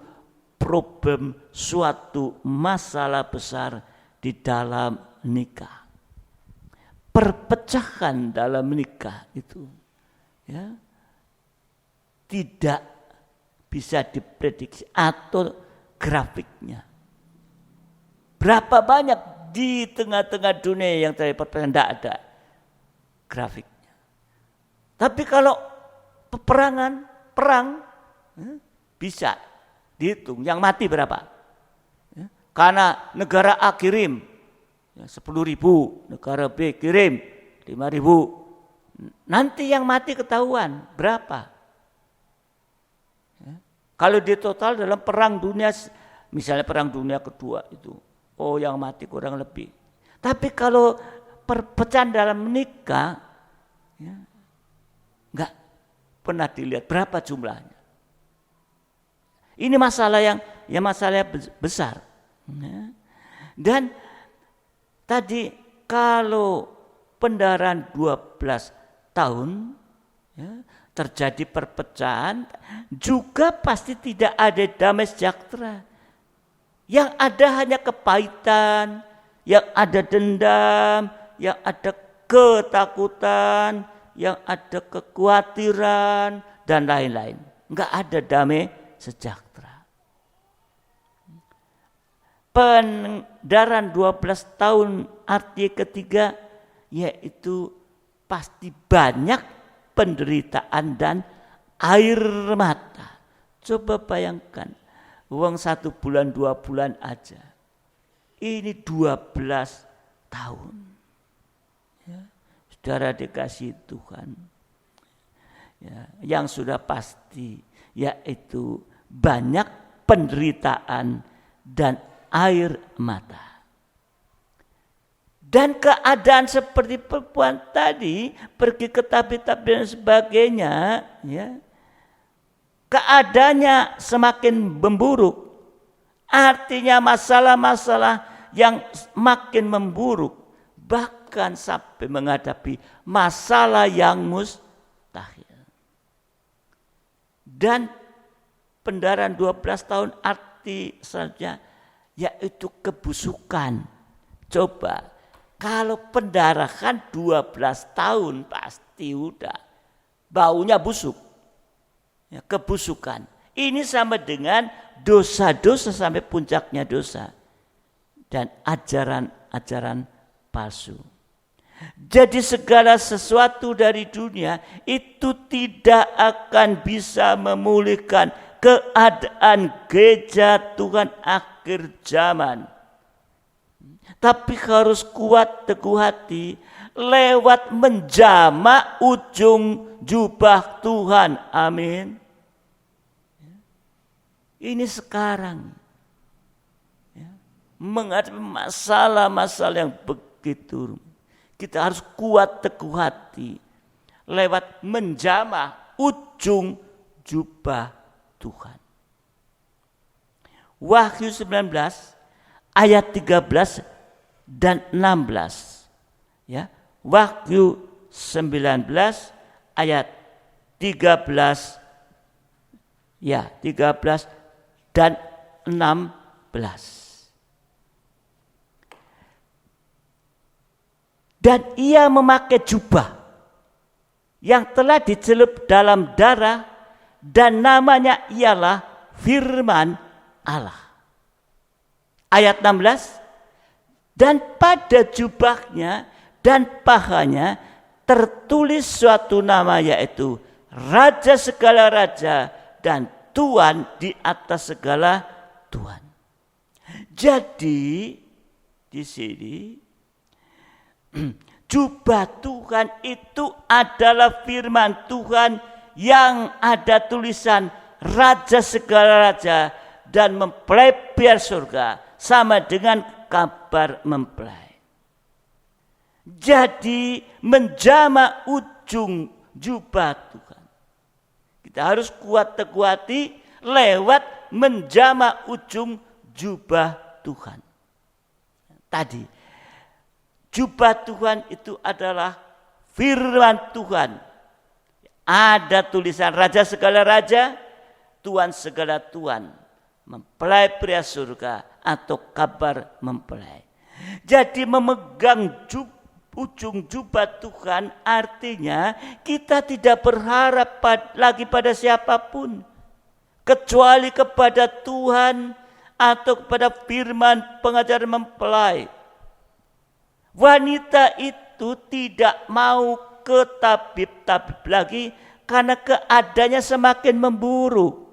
problem, suatu masalah besar di dalam nikah. Perpecahan dalam nikah itu ya tidak bisa diprediksi atau grafiknya. Berapa banyak di tengah-tengah dunia yang terjadi perpecahan, tidak ada grafiknya. Tapi kalau perang bisa dihitung yang mati berapa. Karena negara A kirim 10.000, negara B kirim 5.000. Nanti yang mati ketahuan berapa. Kalau di total dalam perang dunia, misalnya perang dunia kedua itu, yang mati kurang lebih. Tapi kalau perpecahan dalam menikah, enggak pernah dilihat berapa jumlahnya. Ini masalah yang masalah besar. Dan tadi kalau pendarahan 12 tahun terjadi perpecahan, juga pasti tidak ada damai sejahtera. Yang ada hanya kepahitan, yang ada dendam, yang ada ketakutan, yang ada kekhawatiran dan lain-lain. Enggak ada damai sejahtera. Pendarahan 12 tahun arti ketiga yaitu pasti banyak penderitaan dan air mata. Coba bayangkan, uang 1 bulan 2 bulan aja. Ini 12 tahun. Ya, saudara dikasih Tuhan. Ya, yang sudah pasti yaitu banyak penderitaan dan air mata. Dan keadaan seperti perempuan tadi, pergi ke tabi-tabi dan sebagainya, ya, keadaannya semakin memburuk. Artinya masalah-masalah yang makin memburuk, bahkan sampai menghadapi masalah yang mustahil. Dan pendarahan 12 tahun arti selanjutnya yaitu kebusukan. Coba kalau pendarahan 12 tahun pasti udah baunya busuk. Ya, kebusukan. Ini sama dengan dosa-dosa sampai puncaknya dosa. Dan ajaran-ajaran palsu. Jadi segala sesuatu dari dunia itu tidak akan bisa memulihkan keadaan gereja Tuhan akhir zaman. Tapi harus kuat teguh hati lewat menjama ujung jubah Tuhan. Amin. Ini sekarang menghadapi masalah-masalah yang begitu, kita harus kuat teguh hati lewat menjamah ujung jubah Tuhan. Wahyu 19 ayat 13 dan 16. Ya, Wahyu 19 ayat 13 dan 16. Dan ia memakai jubah yang telah dicelup dalam darah dan namanya ialah firman Allah. Ayat 16, dan pada jubahnya dan pahanya tertulis suatu nama, yaitu Raja segala raja dan Tuhan di atas segala Tuhan. Jadi di sini jubah Tuhan itu adalah firman Tuhan yang ada tulisan Raja segala raja dan mempelai biar surga, sama dengan kabar mempelai. Jadi menjama ujung jubah Tuhan. Kita harus kuat teguh hati lewat menjama ujung jubah Tuhan. Tadi jubah Tuhan itu adalah firman Tuhan. Ada tulisan Raja segala raja, Tuhan segala Tuhan, mempelai pria surga atau kabar mempelai. Jadi memegang ujung jubah Tuhan artinya kita tidak berharap lagi pada siapapun kecuali kepada Tuhan atau kepada firman pengajaran mempelai. Wanita itu tidak mau ke tabib-tabib lagi karena keadaannya semakin memburuk.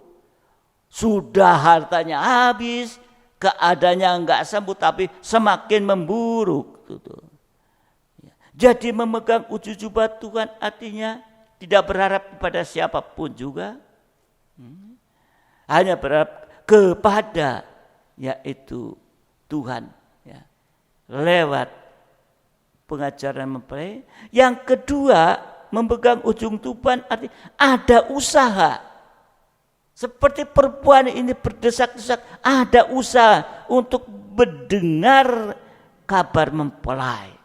Sudah hartanya habis, keadaannya enggak sembuh tapi semakin memburuk. Jadi memegang ujung jubah Tuhan artinya tidak berharap kepada siapapun juga. Hanya berharap kepada yaitu Tuhan. Ya. Lewat pengajaran mempelai. Yang kedua, memegang ujung Tuhan artinya ada usaha. Seperti perempuan ini berdesak-desak, ada usaha untuk mendengar kabar mempelai.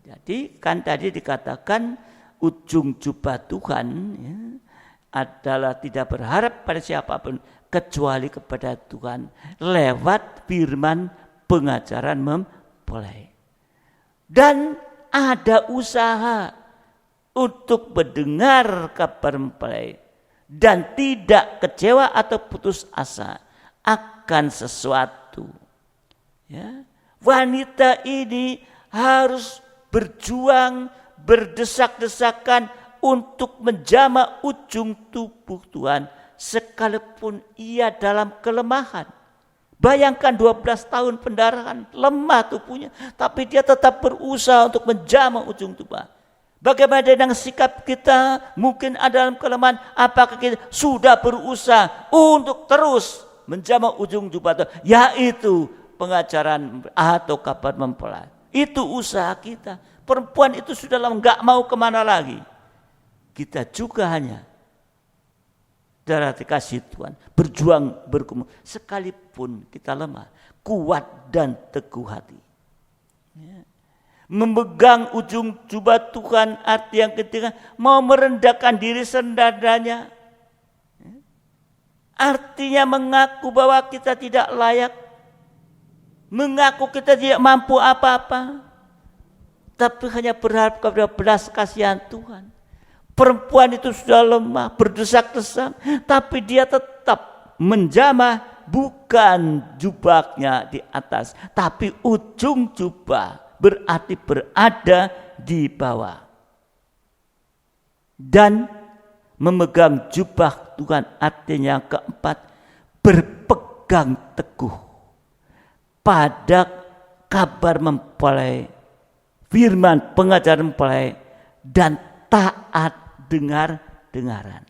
Jadi kan tadi dikatakan ujung jubah Tuhan ya, adalah tidak berharap pada siapapun kecuali kepada Tuhan lewat firman pengajaran mempelai. Dan ada usaha untuk mendengar kabar mempelai dan tidak kecewa atau putus asa akan sesuatu. Ya. Wanita ini harus berjuang, berdesak-desakan untuk menjama ujung tubuh Tuhan sekalipun ia dalam kelemahan. Bayangkan 12 tahun pendarahan, lemah tubuhnya, tapi dia tetap berusaha untuk menjama ujung tubuh. Bagaimana dengan sikap kita? Mungkin ada dalam kelemahan, apakah kita sudah berusaha untuk terus menjama ujung jubah Tuhan, yaitu pengajaran atau kabar mempelai. Itu usaha kita. Perempuan itu sudah lama enggak mau kemana lagi. Kita juga hanya darah dikasih Tuhan, berjuang bergumul, sekalipun kita lemah, kuat dan teguh hati. Ya. Memegang ujung jubah Tuhan arti yang ketiga, mau merendahkan diri sendadanya. Ya. Artinya mengaku bahwa kita tidak layak, mengaku kita tidak mampu apa-apa, tapi hanya berharap kepada belas kasihan Tuhan. Perempuan itu sudah lemah, berdesak-desak, tapi dia tetap menjamah bukan jubahnya di atas, tapi ujung jubah berarti berada di bawah. Dan memegang jubah Tuhan artinya yang keempat, berpegang teguh pada kabar mempelai, firman pengajaran mempelai, dan taat dengaran.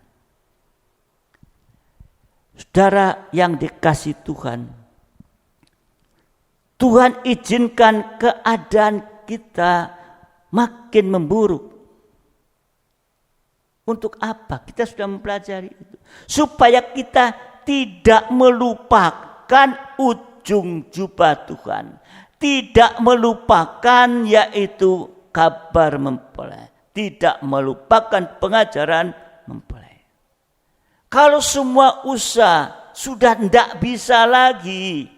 Saudara yang dikasih Tuhan, Tuhan izinkan keadaan kita makin memburuk. Untuk apa? Kita sudah mempelajari itu. Supaya kita tidak melupakan ujung jubah Tuhan. Tidak melupakan yaitu kabar mempelai. Tidak melupakan pengajaran mempelai. Kalau semua usaha sudah tidak bisa lagi.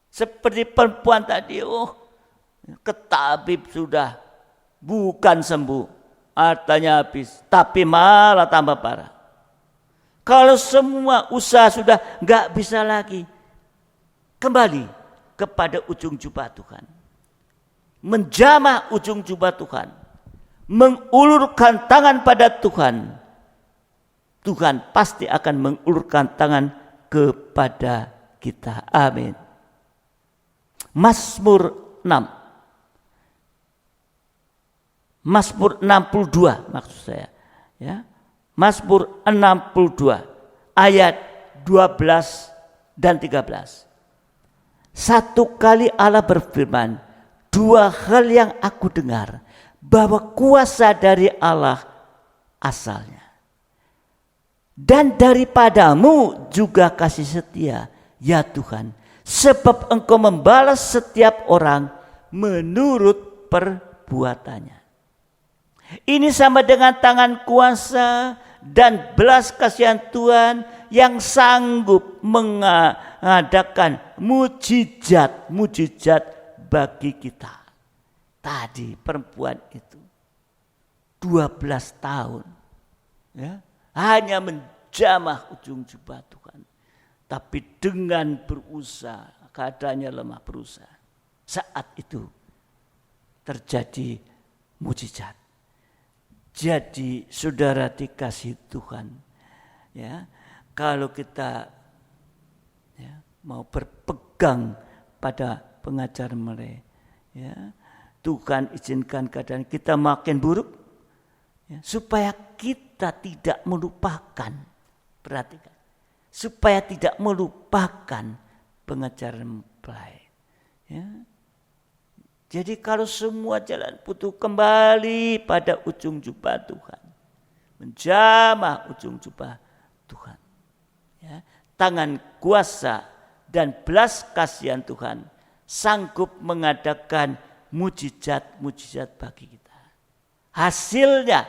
Seperti perempuan tadi, ke tabib sudah bukan sembuh. Hartanya habis, tapi malah tambah parah. Kalau semua usaha sudah nggak bisa lagi, kembali kepada ujung jubah Tuhan. Menjamah ujung jubah Tuhan. Mengulurkan tangan pada Tuhan. Tuhan pasti akan mengulurkan tangan kepada kita. Amin. Mazmur 6. Mazmur 62 maksud saya. Ya. Mazmur 62 ayat 12 dan 13. Satu kali Allah berfirman, dua hal yang aku dengar, bahwa kuasa dari Allah asalnya. Dan daripadamu juga kasih setia, ya Tuhan, sebab Engkau membalas setiap orang menurut perbuatannya. Ini sama dengan tangan kuasa dan belas kasihan Tuhan yang sanggup mengadakan mujizat bagi kita. Tadi perempuan itu 12 tahun ya, hanya menjamah ujung jubah Tuhan. Tapi dengan berusaha, keadaannya lemah, berusaha. Saat itu terjadi mujizat. Jadi saudara dikasih Tuhan, ya, kalau kita ya, mau berpegang pada pengajar mereka, ya, Tuhan izinkan keadaan kita makin buruk, ya, supaya kita tidak melupakan, perhatikan, supaya tidak melupakan pengajaran mempelai. Ya. Jadi kalau semua jalan putus, kembali pada ujung jubah Tuhan. Menjamah ujung jubah Tuhan. Ya. Tangan kuasa dan belas kasihan Tuhan sanggup mengadakan mujizat-mujizat bagi kita. Hasilnya,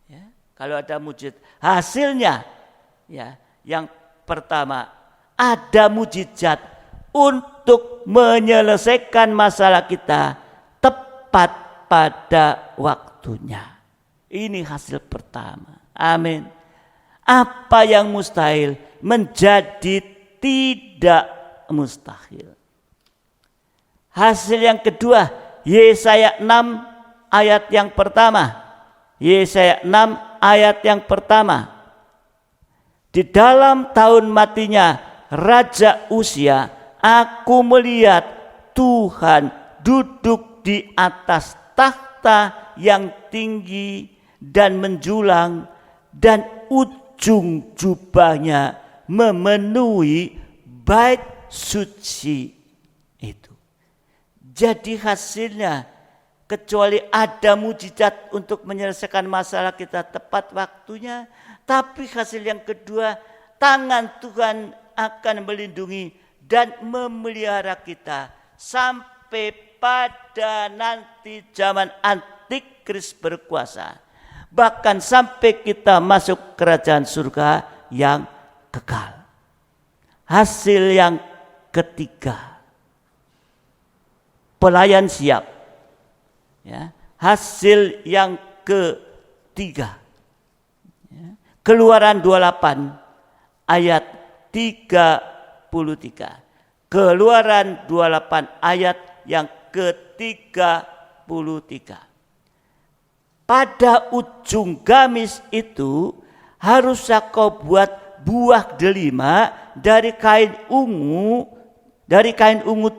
ya, kalau ada mujizat, hasilnya, ya, yang pertama ada mujizat untuk menyelesaikan masalah kita tepat pada waktunya. Ini hasil pertama. Amin. Apa yang mustahil menjadi tidak mustahil. Hasil yang kedua, Yesaya 6 ayat yang pertama. Yesaya 6 ayat yang pertama. Di dalam tahun matinya Raja Uzia, aku melihat Tuhan duduk di atas takhta yang tinggi dan menjulang, dan ujung jubahnya memenuhi bait suci itu. Jadi hasilnya, kecuali ada mujizat untuk menyelesaikan masalah kita tepat waktunya, tapi hasil yang kedua, tangan Tuhan akan melindungi dan memelihara kita sampai pada nanti zaman antikris berkuasa. Bahkan sampai kita masuk kerajaan surga yang kekal. Hasil yang ketiga, pelayan siap. Ya, hasil yang ketiga, ya, Keluaran 28 ayat 33. Keluaran 28 ayat yang ke-33. Pada ujung gamis itu haruslah kau buat buah delima dari kain ungu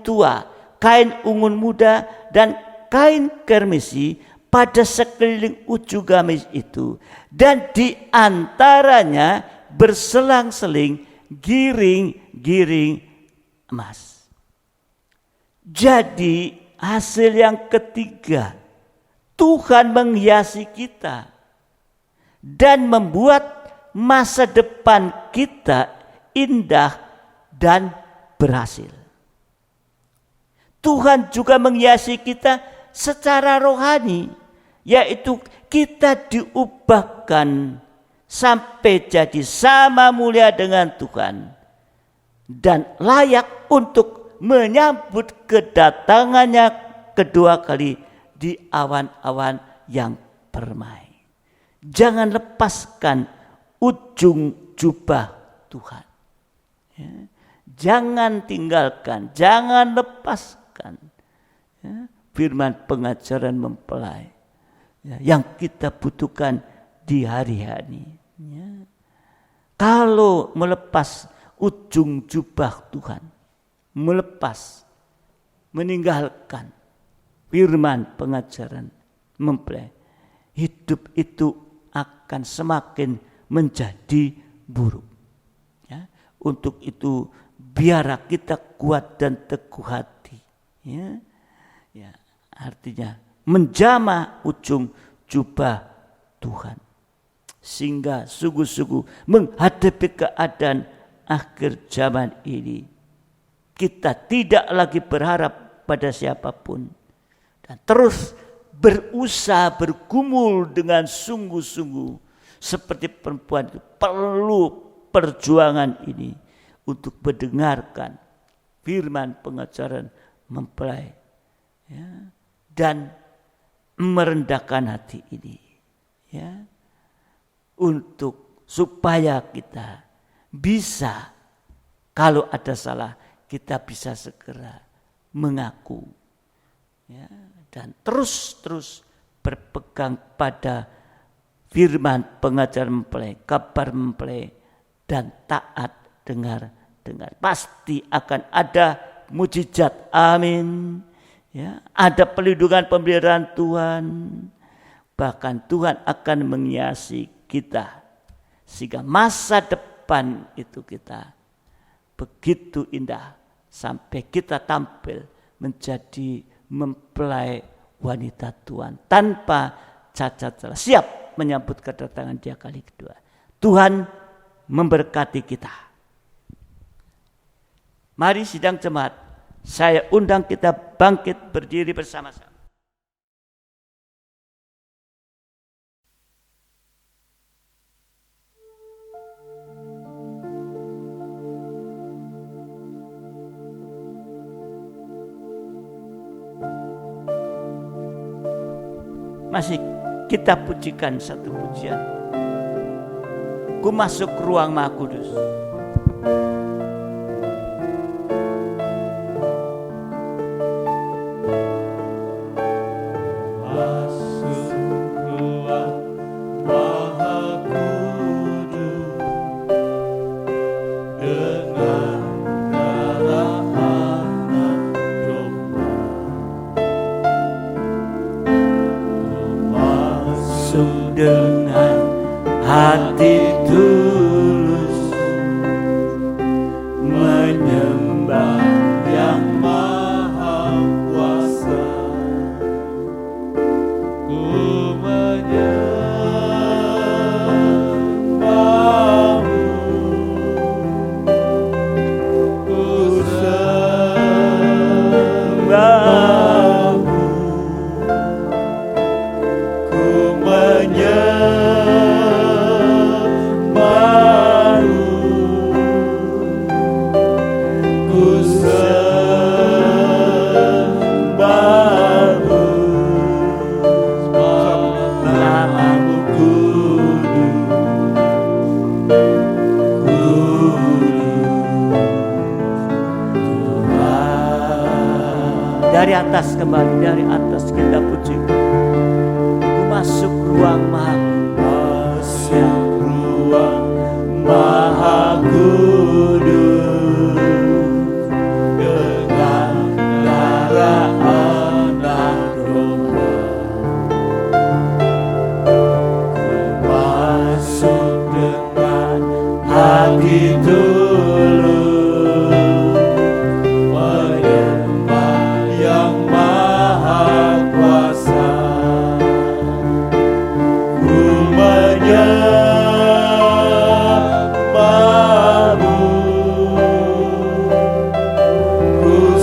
tua, kain ungu muda dan kain kermisi pada sekeliling ujung gamis itu, dan di antaranya berselang-seling giring emas. Jadi hasil yang ketiga, Tuhan menghiasi kita dan membuat masa depan kita indah dan berhasil. Tuhan juga menghiasi kita secara rohani, yaitu kita diubahkan sampai jadi sama mulia dengan Tuhan dan layak untuk menyambut kedatangannya kedua kali di awan-awan yang permai. Jangan lepaskan ujung jubah Tuhan. Ya. Jangan tinggalkan, jangan lepaskan ya, firman pengajaran mempelai ya, yang kita butuhkan di hari-hari. Ya. Kalau melepas ujung jubah Tuhan, melepas, meninggalkan firman pengajaran mempelai, hidup itu akan semakin menjadi buruk. Ya. Untuk itu biarlah kita kuat dan teguh hati. Ya. Ya. Artinya menjamah ujung jubah Tuhan. Sehingga sungguh-sungguh menghadapi keadaan akhir zaman ini, kita tidak lagi berharap pada siapapun. Dan terus berusaha bergumul dengan sungguh-sungguh. Seperti perempuan itu perlu perjuangan ini untuk mendengarkan firman pengajaran mempelai. Ya, dan merendahkan hati ini. Ya, untuk supaya kita bisa, kalau ada salah, kita bisa segera mengaku ya, dan terus berpegang pada firman pengajaran mempelai, kabar mempelai, dan taat dengar. Pasti akan ada mujizat, amin ya, ada pelindungan pemeliharaan Tuhan, bahkan Tuhan akan menghiasi kita sehingga masa depan itu kita begitu indah sampai kita tampil menjadi mempelai wanita Tuhan tanpa cacat celah, siap menyambut kedatangan Dia kali kedua. Tuhan memberkati kita. Mari sidang jemaat, saya undang kita bangkit berdiri bersama-sama. Masih kita pujikan satu pujian. Ku masuk ruang Maha Kudus. Dengan hati tulus menyembah yang maha kuasa, ku menyembahmu, ku sembahmu, ku dari atas kembali, dari atas kita puji. Ku masuk ruang Maha, masuk ruang Maha Kudus dengan darah anak domba. Ku masuk dengan hati tulus Ku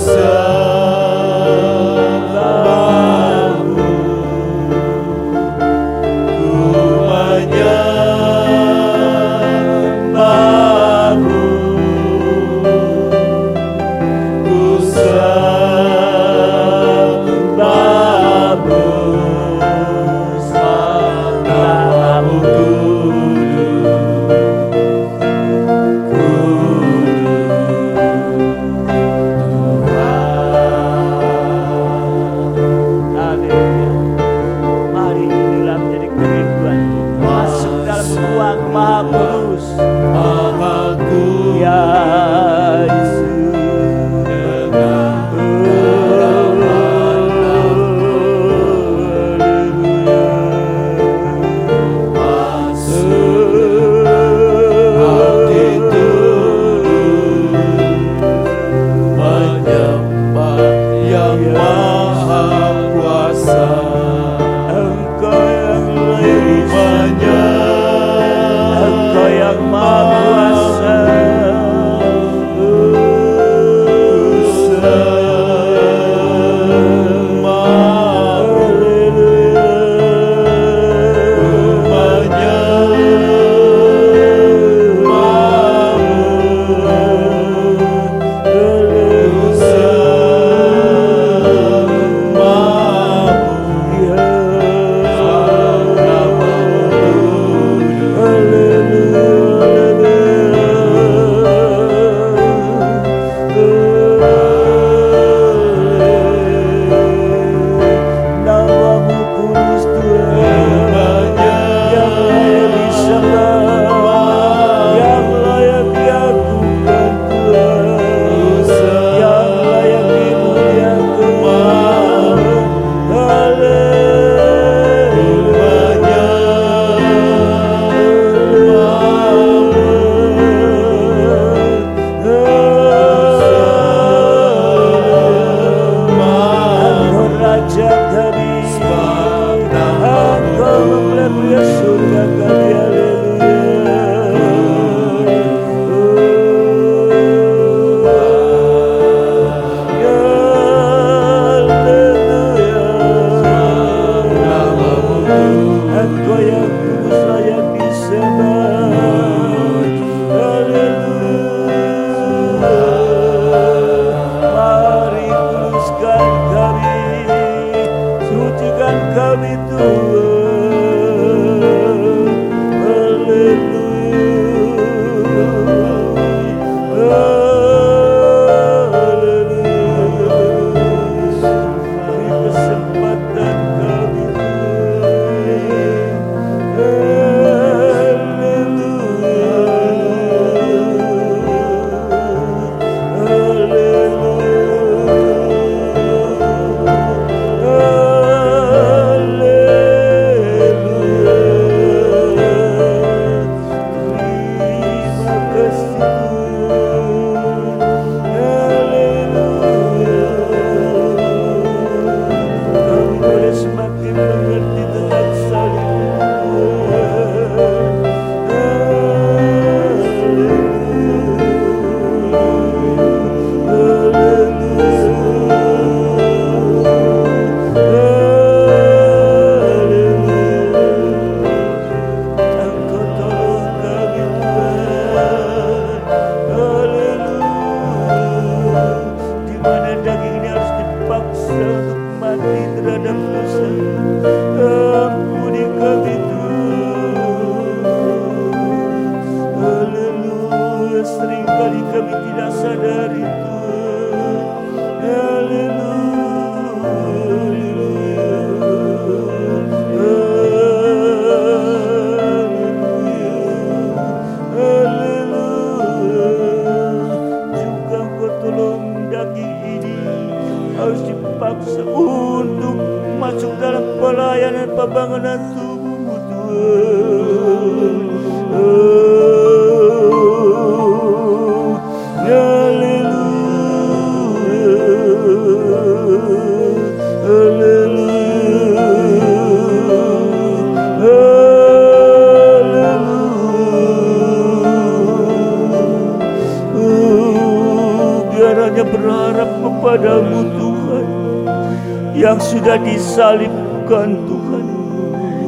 Sudah disalibkan Tuhan,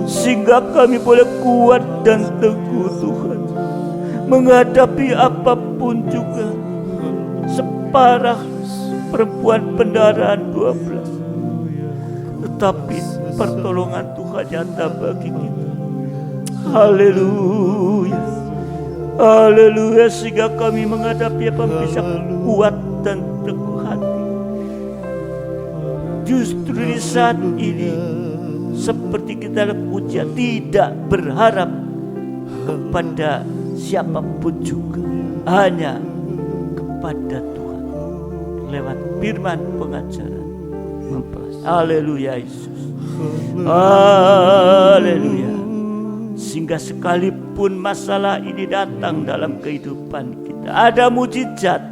sehingga kami boleh kuat dan teguh Tuhan, menghadapi apapun juga. Separah perempuan pendaraan 12, tetapi pertolongan Tuhan nyata bagi kita. Haleluya, haleluya, sehingga kami menghadapi apa bisa kuat dan teguh hati. Justru di saat ini, seperti kita dalam ujian, tidak berharap kepada siapapun juga, hanya kepada Tuhan lewat firman pengajaran. Haleluya Yesus, haleluya. Sehingga sekalipun masalah ini datang dalam kehidupan kita, ada mujizat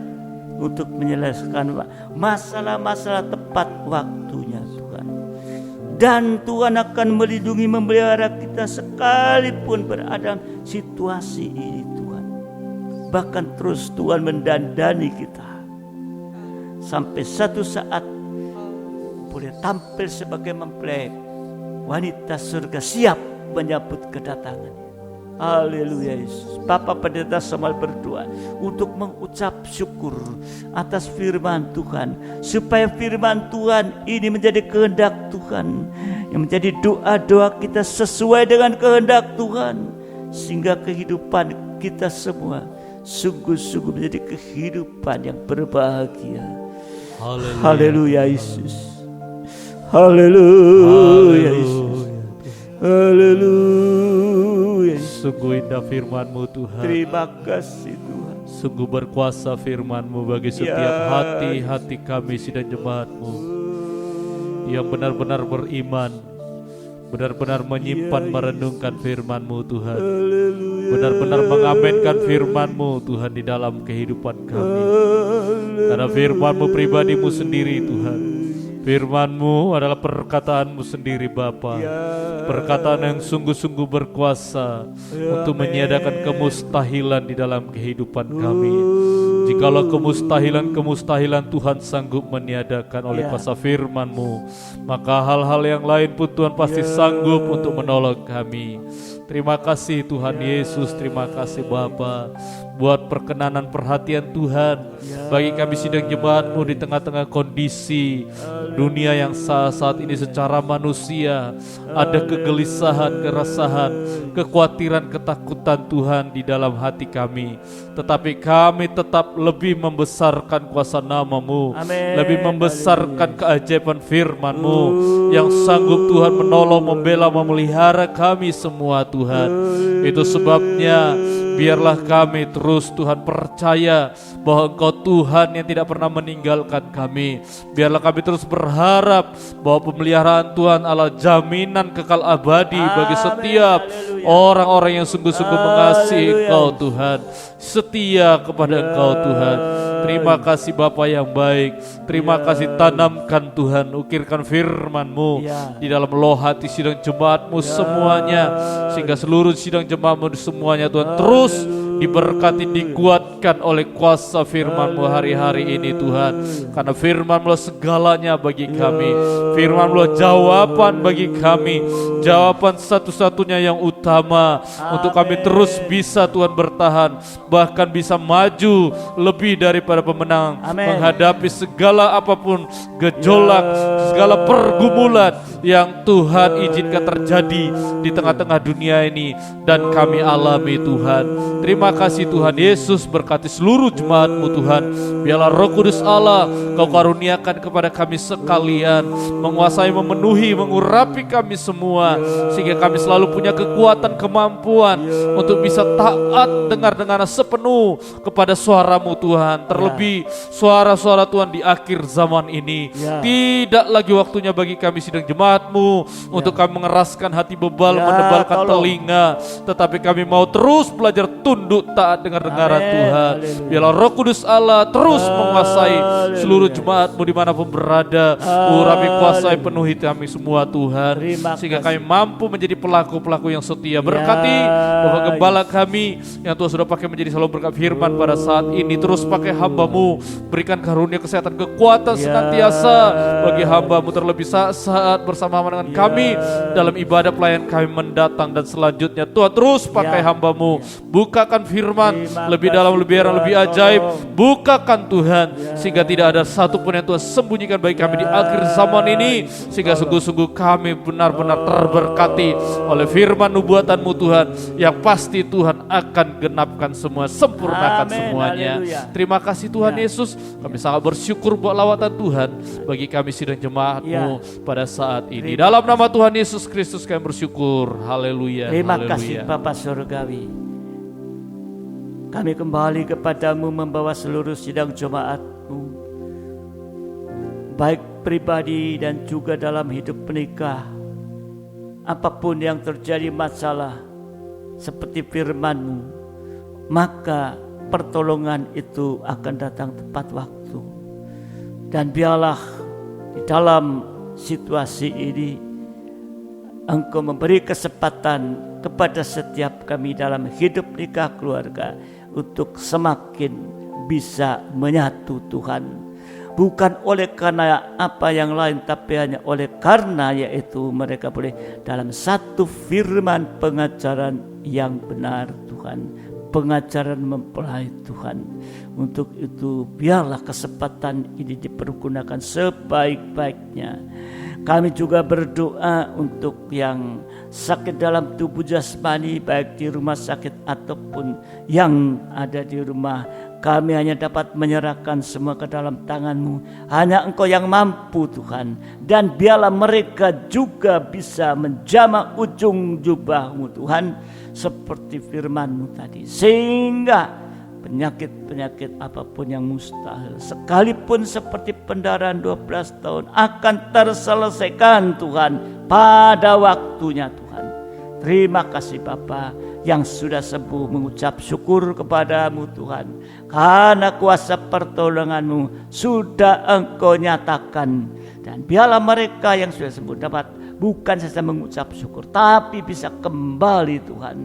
untuk menyelesaikan masalah-masalah tepat waktunya Tuhan. Dan Tuhan akan melindungi, memelihara kita sekalipun berada dalam situasi ini Tuhan. Bahkan terus Tuhan mendandani kita sampai satu saat boleh tampil sebagai mempelai wanita surga siap menyambut kedatangan. Haleluya Yesus. Bapak Pendeta Samuel berdoa untuk mengucap syukur atas firman Tuhan, supaya firman Tuhan ini menjadi kehendak Tuhan, yang menjadi doa-doa kita sesuai dengan kehendak Tuhan, sehingga kehidupan kita semua sungguh-sungguh menjadi kehidupan yang berbahagia. Haleluya Yesus. Haleluya Yesus. Haleluya. Sungguh indah firman-Mu Tuhan. Terima kasih Tuhan. Sungguh berkuasa firman-Mu bagi setiap hati-hati kami sidang jemaat-Mu yang benar-benar beriman, benar-benar menyimpan, merenungkan firman-Mu Tuhan, benar-benar mengamenkan firman-Mu Tuhan di dalam kehidupan kami. Karena firman-Mu pribadi-Mu sendiri Tuhan Firman-Mu adalah perkataan-Mu sendiri Bapa. Perkataan yang sungguh-sungguh berkuasa untuk meniadakan kemustahilan di dalam kehidupan kami. Jikalau kemustahilan Tuhan sanggup meniadakan oleh kuasa firman-Mu, maka hal-hal yang lain pun Tuhan pasti sanggup untuk menolong kami. Terima kasih Tuhan Yesus, terima kasih Bapa buat perkenanan perhatian Tuhan bagi kami sidang jemaat-Mu di tengah-tengah kondisi dunia yang saat ini secara manusia ada kegelisahan, keresahan, kekhawatiran, ketakutan Tuhan di dalam hati kami. Tetapi kami tetap lebih membesarkan kuasa nama-Mu, lebih membesarkan keajaiban firman-Mu yang sanggup Tuhan menolong, membela, memelihara kami semua Tuhan. Itu sebabnya biarlah kami terus Tuhan percaya bahwa Engkau Tuhan yang tidak pernah meninggalkan kami. Biarlah kami terus berharap bahwa pemeliharaan Tuhan adalah jaminan kekal abadi bagi setiap orang-orang yang sungguh-sungguh mengasihi Engkau Tuhan, setia kepada Engkau Tuhan. Terima kasih Bapa yang baik. Terima kasih, tanamkan Tuhan, ukirkan firman-Mu di dalam loh hati sidang jemaat-Mu semuanya, sehingga seluruh sidang jemaat-Mu semuanya Tuhan terus diberkati, dikuatkan oleh kuasa firman-Mu hari-hari ini Tuhan. Karena firman-Mu segalanya bagi kami, firman-Mu jawaban bagi kami, jawaban satu-satunya yang utama untuk kami terus bisa Tuhan bertahan, bahkan bisa maju lebih daripada pemenang, menghadapi segala apapun gejolak, segala pergumulan yang Tuhan izinkan terjadi di tengah-tengah dunia ini dan kami alami Tuhan. Terima kasih Tuhan Yesus, berkati seluruh jemaat-Mu Tuhan. Biarlah Roh Kudus Allah Kau karuniakan kepada kami sekalian, menguasai, memenuhi, mengurapi kami semua, sehingga kami selalu punya kekuatan, kemampuan untuk bisa taat, dengar sepenuh kepada suara-Mu Tuhan. Terlebih suara-suara Tuhan di akhir zaman ini. Tidak lagi waktunya bagi kami sidang jemaat-Mu untuk kami mengeraskan hati bebal, menebalkan telinga, tetapi kami mau terus belajar tunduk, taat, dengar-dengaran Tuhan. Biarlah Roh Kudus Allah terus menguasai seluruh jemaat-Mu dimanapun berada. Urapi, kuasai, penuhi kami semua Tuhan, sehingga kami mampu menjadi pelaku-pelaku yang setia. Berkati Bapak Gembala kami yang Tuhan sudah pakai menjadi selalu berkat firman pada saat ini. Terus pakai hamba-Mu, berikan karunia kesehatan, kekuatan senantiasa bagi hamba-Mu, terlebih saat bersama dengan kami dalam ibadah pelayan kami mendatang dan selanjutnya. Tuhan terus pakai hamba-Mu, bukakan firman lebih dalam, lebih terang, lebih ajaib. Bukakan Tuhan, sehingga tidak ada satupun yang Tuhan sembunyikan bagi kami di akhir zaman ini, sehingga sungguh-sungguh kami benar-benar terberkati oleh firman nubuatan-Mu Tuhan, yang pasti Tuhan akan genapkan semua, sempurnakan semuanya. Terima kasih Tuhan Yesus, kami sangat bersyukur buat lawatan Tuhan bagi kami sidang jemaat-Mu pada saat ini. Dalam nama Tuhan Yesus Kristus kami bersyukur. Haleluya. Terima kasih Bapa Surgawi. Kami kembali kepadamu membawa seluruh sidang jemaat-Mu, baik pribadi dan juga dalam hidup menikah. Apapun yang terjadi masalah seperti firman-Mu, maka pertolongan itu akan datang tepat waktu. Dan biarlah di dalam situasi ini Engkau memberi kesempatan kepada setiap kami dalam hidup nikah keluarga untuk semakin bisa menyatu Tuhan. Bukan oleh karena apa yang lain, tapi hanya oleh karena yaitu mereka boleh dalam satu firman pengajaran yang benar Tuhan, pengajaran mempelai Tuhan. Untuk itu biarlah kesempatan ini dipergunakan sebaik-baiknya. Kami juga berdoa untuk yang sakit dalam tubuh jasmani, baik di rumah sakit ataupun yang ada di rumah. Kami hanya dapat menyerahkan semua ke dalam tangan-Mu. Hanya Engkau yang mampu Tuhan. Dan biarlah mereka juga bisa menjamah ujung jubah-Mu Tuhan, seperti firman-Mu tadi. Sehingga penyakit-penyakit apapun yang mustahil, sekalipun seperti pendarahan 12 tahun, akan terselesaikan Tuhan pada waktunya Tuhan. Terima kasih Bapa yang sudah sembuh, mengucap syukur kepadamu Tuhan, karena kuasa pertolongan-Mu sudah Engkau nyatakan Dan biarlah mereka yang sudah sembuh dapat bukan saja mengucap syukur, tapi bisa kembali Tuhan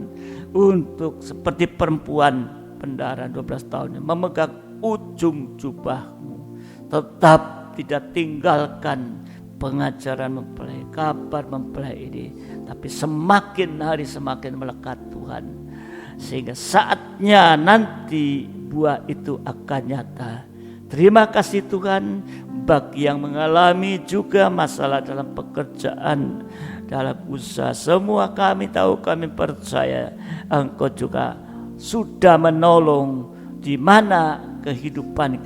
untuk seperti perempuan pendara 12 tahun yang memegang ujung jubah-Mu, tetap tidak tinggalkan pengajaran mempelai, kabar mempelai ini, tapi semakin hari semakin melekat Tuhan, sehingga saatnya nanti buah itu akan nyata. Terima kasih Tuhan, bagi yang mengalami juga masalah dalam pekerjaan, dalam usaha, semua kami tahu, kami percaya Engkau juga sudah menolong, di mana kehidupan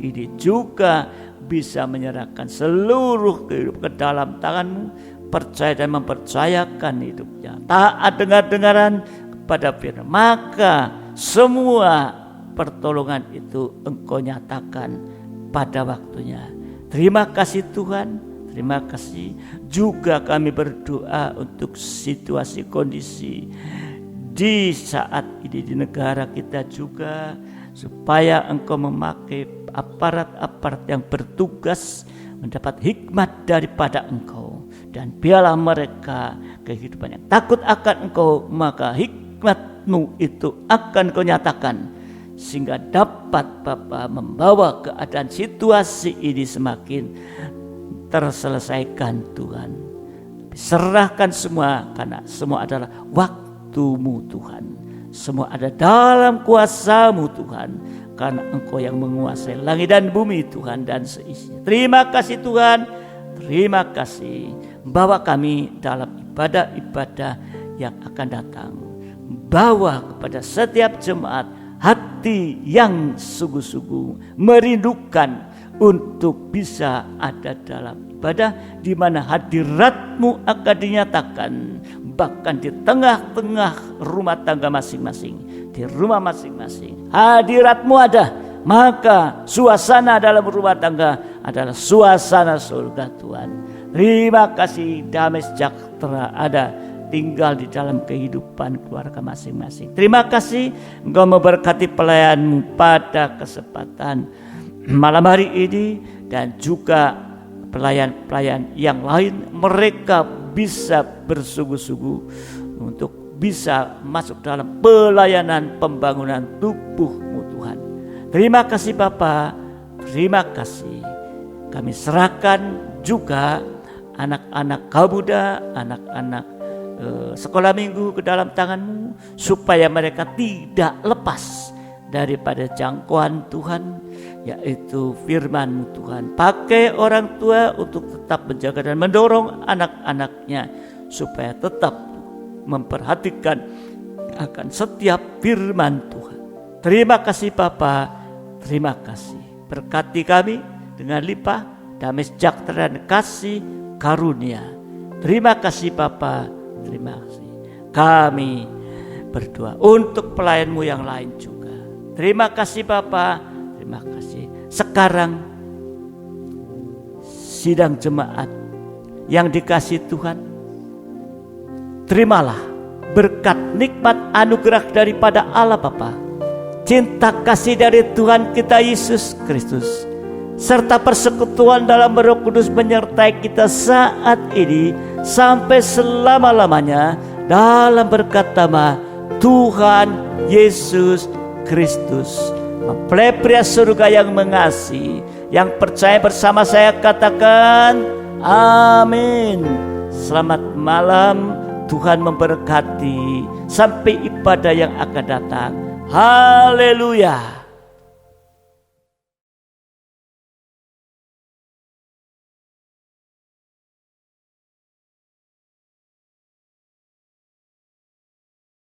ini juga bisa menyerahkan seluruh kehidupan ke dalam tangan-Mu, percaya dan mempercayakan hidupnya, taat dengar-dengaran kepada firman, maka semua pertolongan itu Engkau nyatakan pada waktunya. Terima kasih Tuhan, terima kasih. Juga kami berdoa untuk situasi kondisi di saat ini di negara kita juga, supaya Engkau memakai aparat-aparat yang bertugas mendapat hikmat daripada Engkau, dan biarlah mereka kehidupan yang takut akan Engkau, maka hikmat-Mu itu akan Kau nyatakan, sehingga dapat Bapa membawa keadaan situasi ini semakin terselesaikan Tuhan. Serahkan semua, karena semua adalah waktu-Mu Tuhan, semua ada dalam kuasa-Mu Tuhan, karena Engkau yang menguasai langit dan bumi Tuhan dan seisinya. Terima kasih Tuhan, terima kasih. Bawa kami dalam ibadah-ibadah yang akan datang, bawa kepada setiap jemaat hati yang sungguh-sungguh merindukan untuk bisa ada dalam ibadah, di mana hadirat-Mu akan dinyatakan, bahkan di tengah-tengah rumah tangga masing-masing, di rumah masing-masing hadirat-Mu ada, maka suasana dalam rumah tangga adalah suasana surga Tuhan. Terima kasih, damai sejahtera ada tinggal di dalam kehidupan keluarga masing-masing. Terima kasih Engkau memberkati pelayan-Mu pada kesempatan malam hari ini, dan juga pelayan-pelayan yang lain, mereka bisa bersungguh-sungguh untuk bisa masuk dalam pelayanan pembangunan tubuh-Mu Tuhan. Terima kasih Bapa, terima kasih. Kami serahkan juga anak-anak kaum muda, anak-anak sekolah minggu ke dalam tangan-Mu, supaya mereka tidak lepas daripada jangkauan Tuhan, yaitu firman-Mu Tuhan. Pakai orang tua untuk tetap menjaga dan mendorong anak-anaknya supaya tetap memperhatikan akan setiap firman Tuhan. Terima kasih Bapa, terima kasih. Berkati kami dengan limpah damai sejahtera dan kasih karunia. Terima kasih Bapa, terima kasih. Kami berdoa untuk pelayan-Mu yang lain juga. Terima kasih Bapa, terima kasih. Sekarang sidang jemaat yang dikasihi Tuhan, terimalah berkat nikmat anugerah daripada Allah Bapa, cinta kasih dari Tuhan kita Yesus Kristus, serta persekutuan dalam Roh Kudus menyertai kita saat ini sampai selama-lamanya, dalam berkat nama Tuhan Yesus Kristus. Mempelai pria surga yang mengasihi, yang percaya bersama saya katakan amin. Selamat malam, Tuhan memberkati sampai ibadah yang akan datang. Haleluya.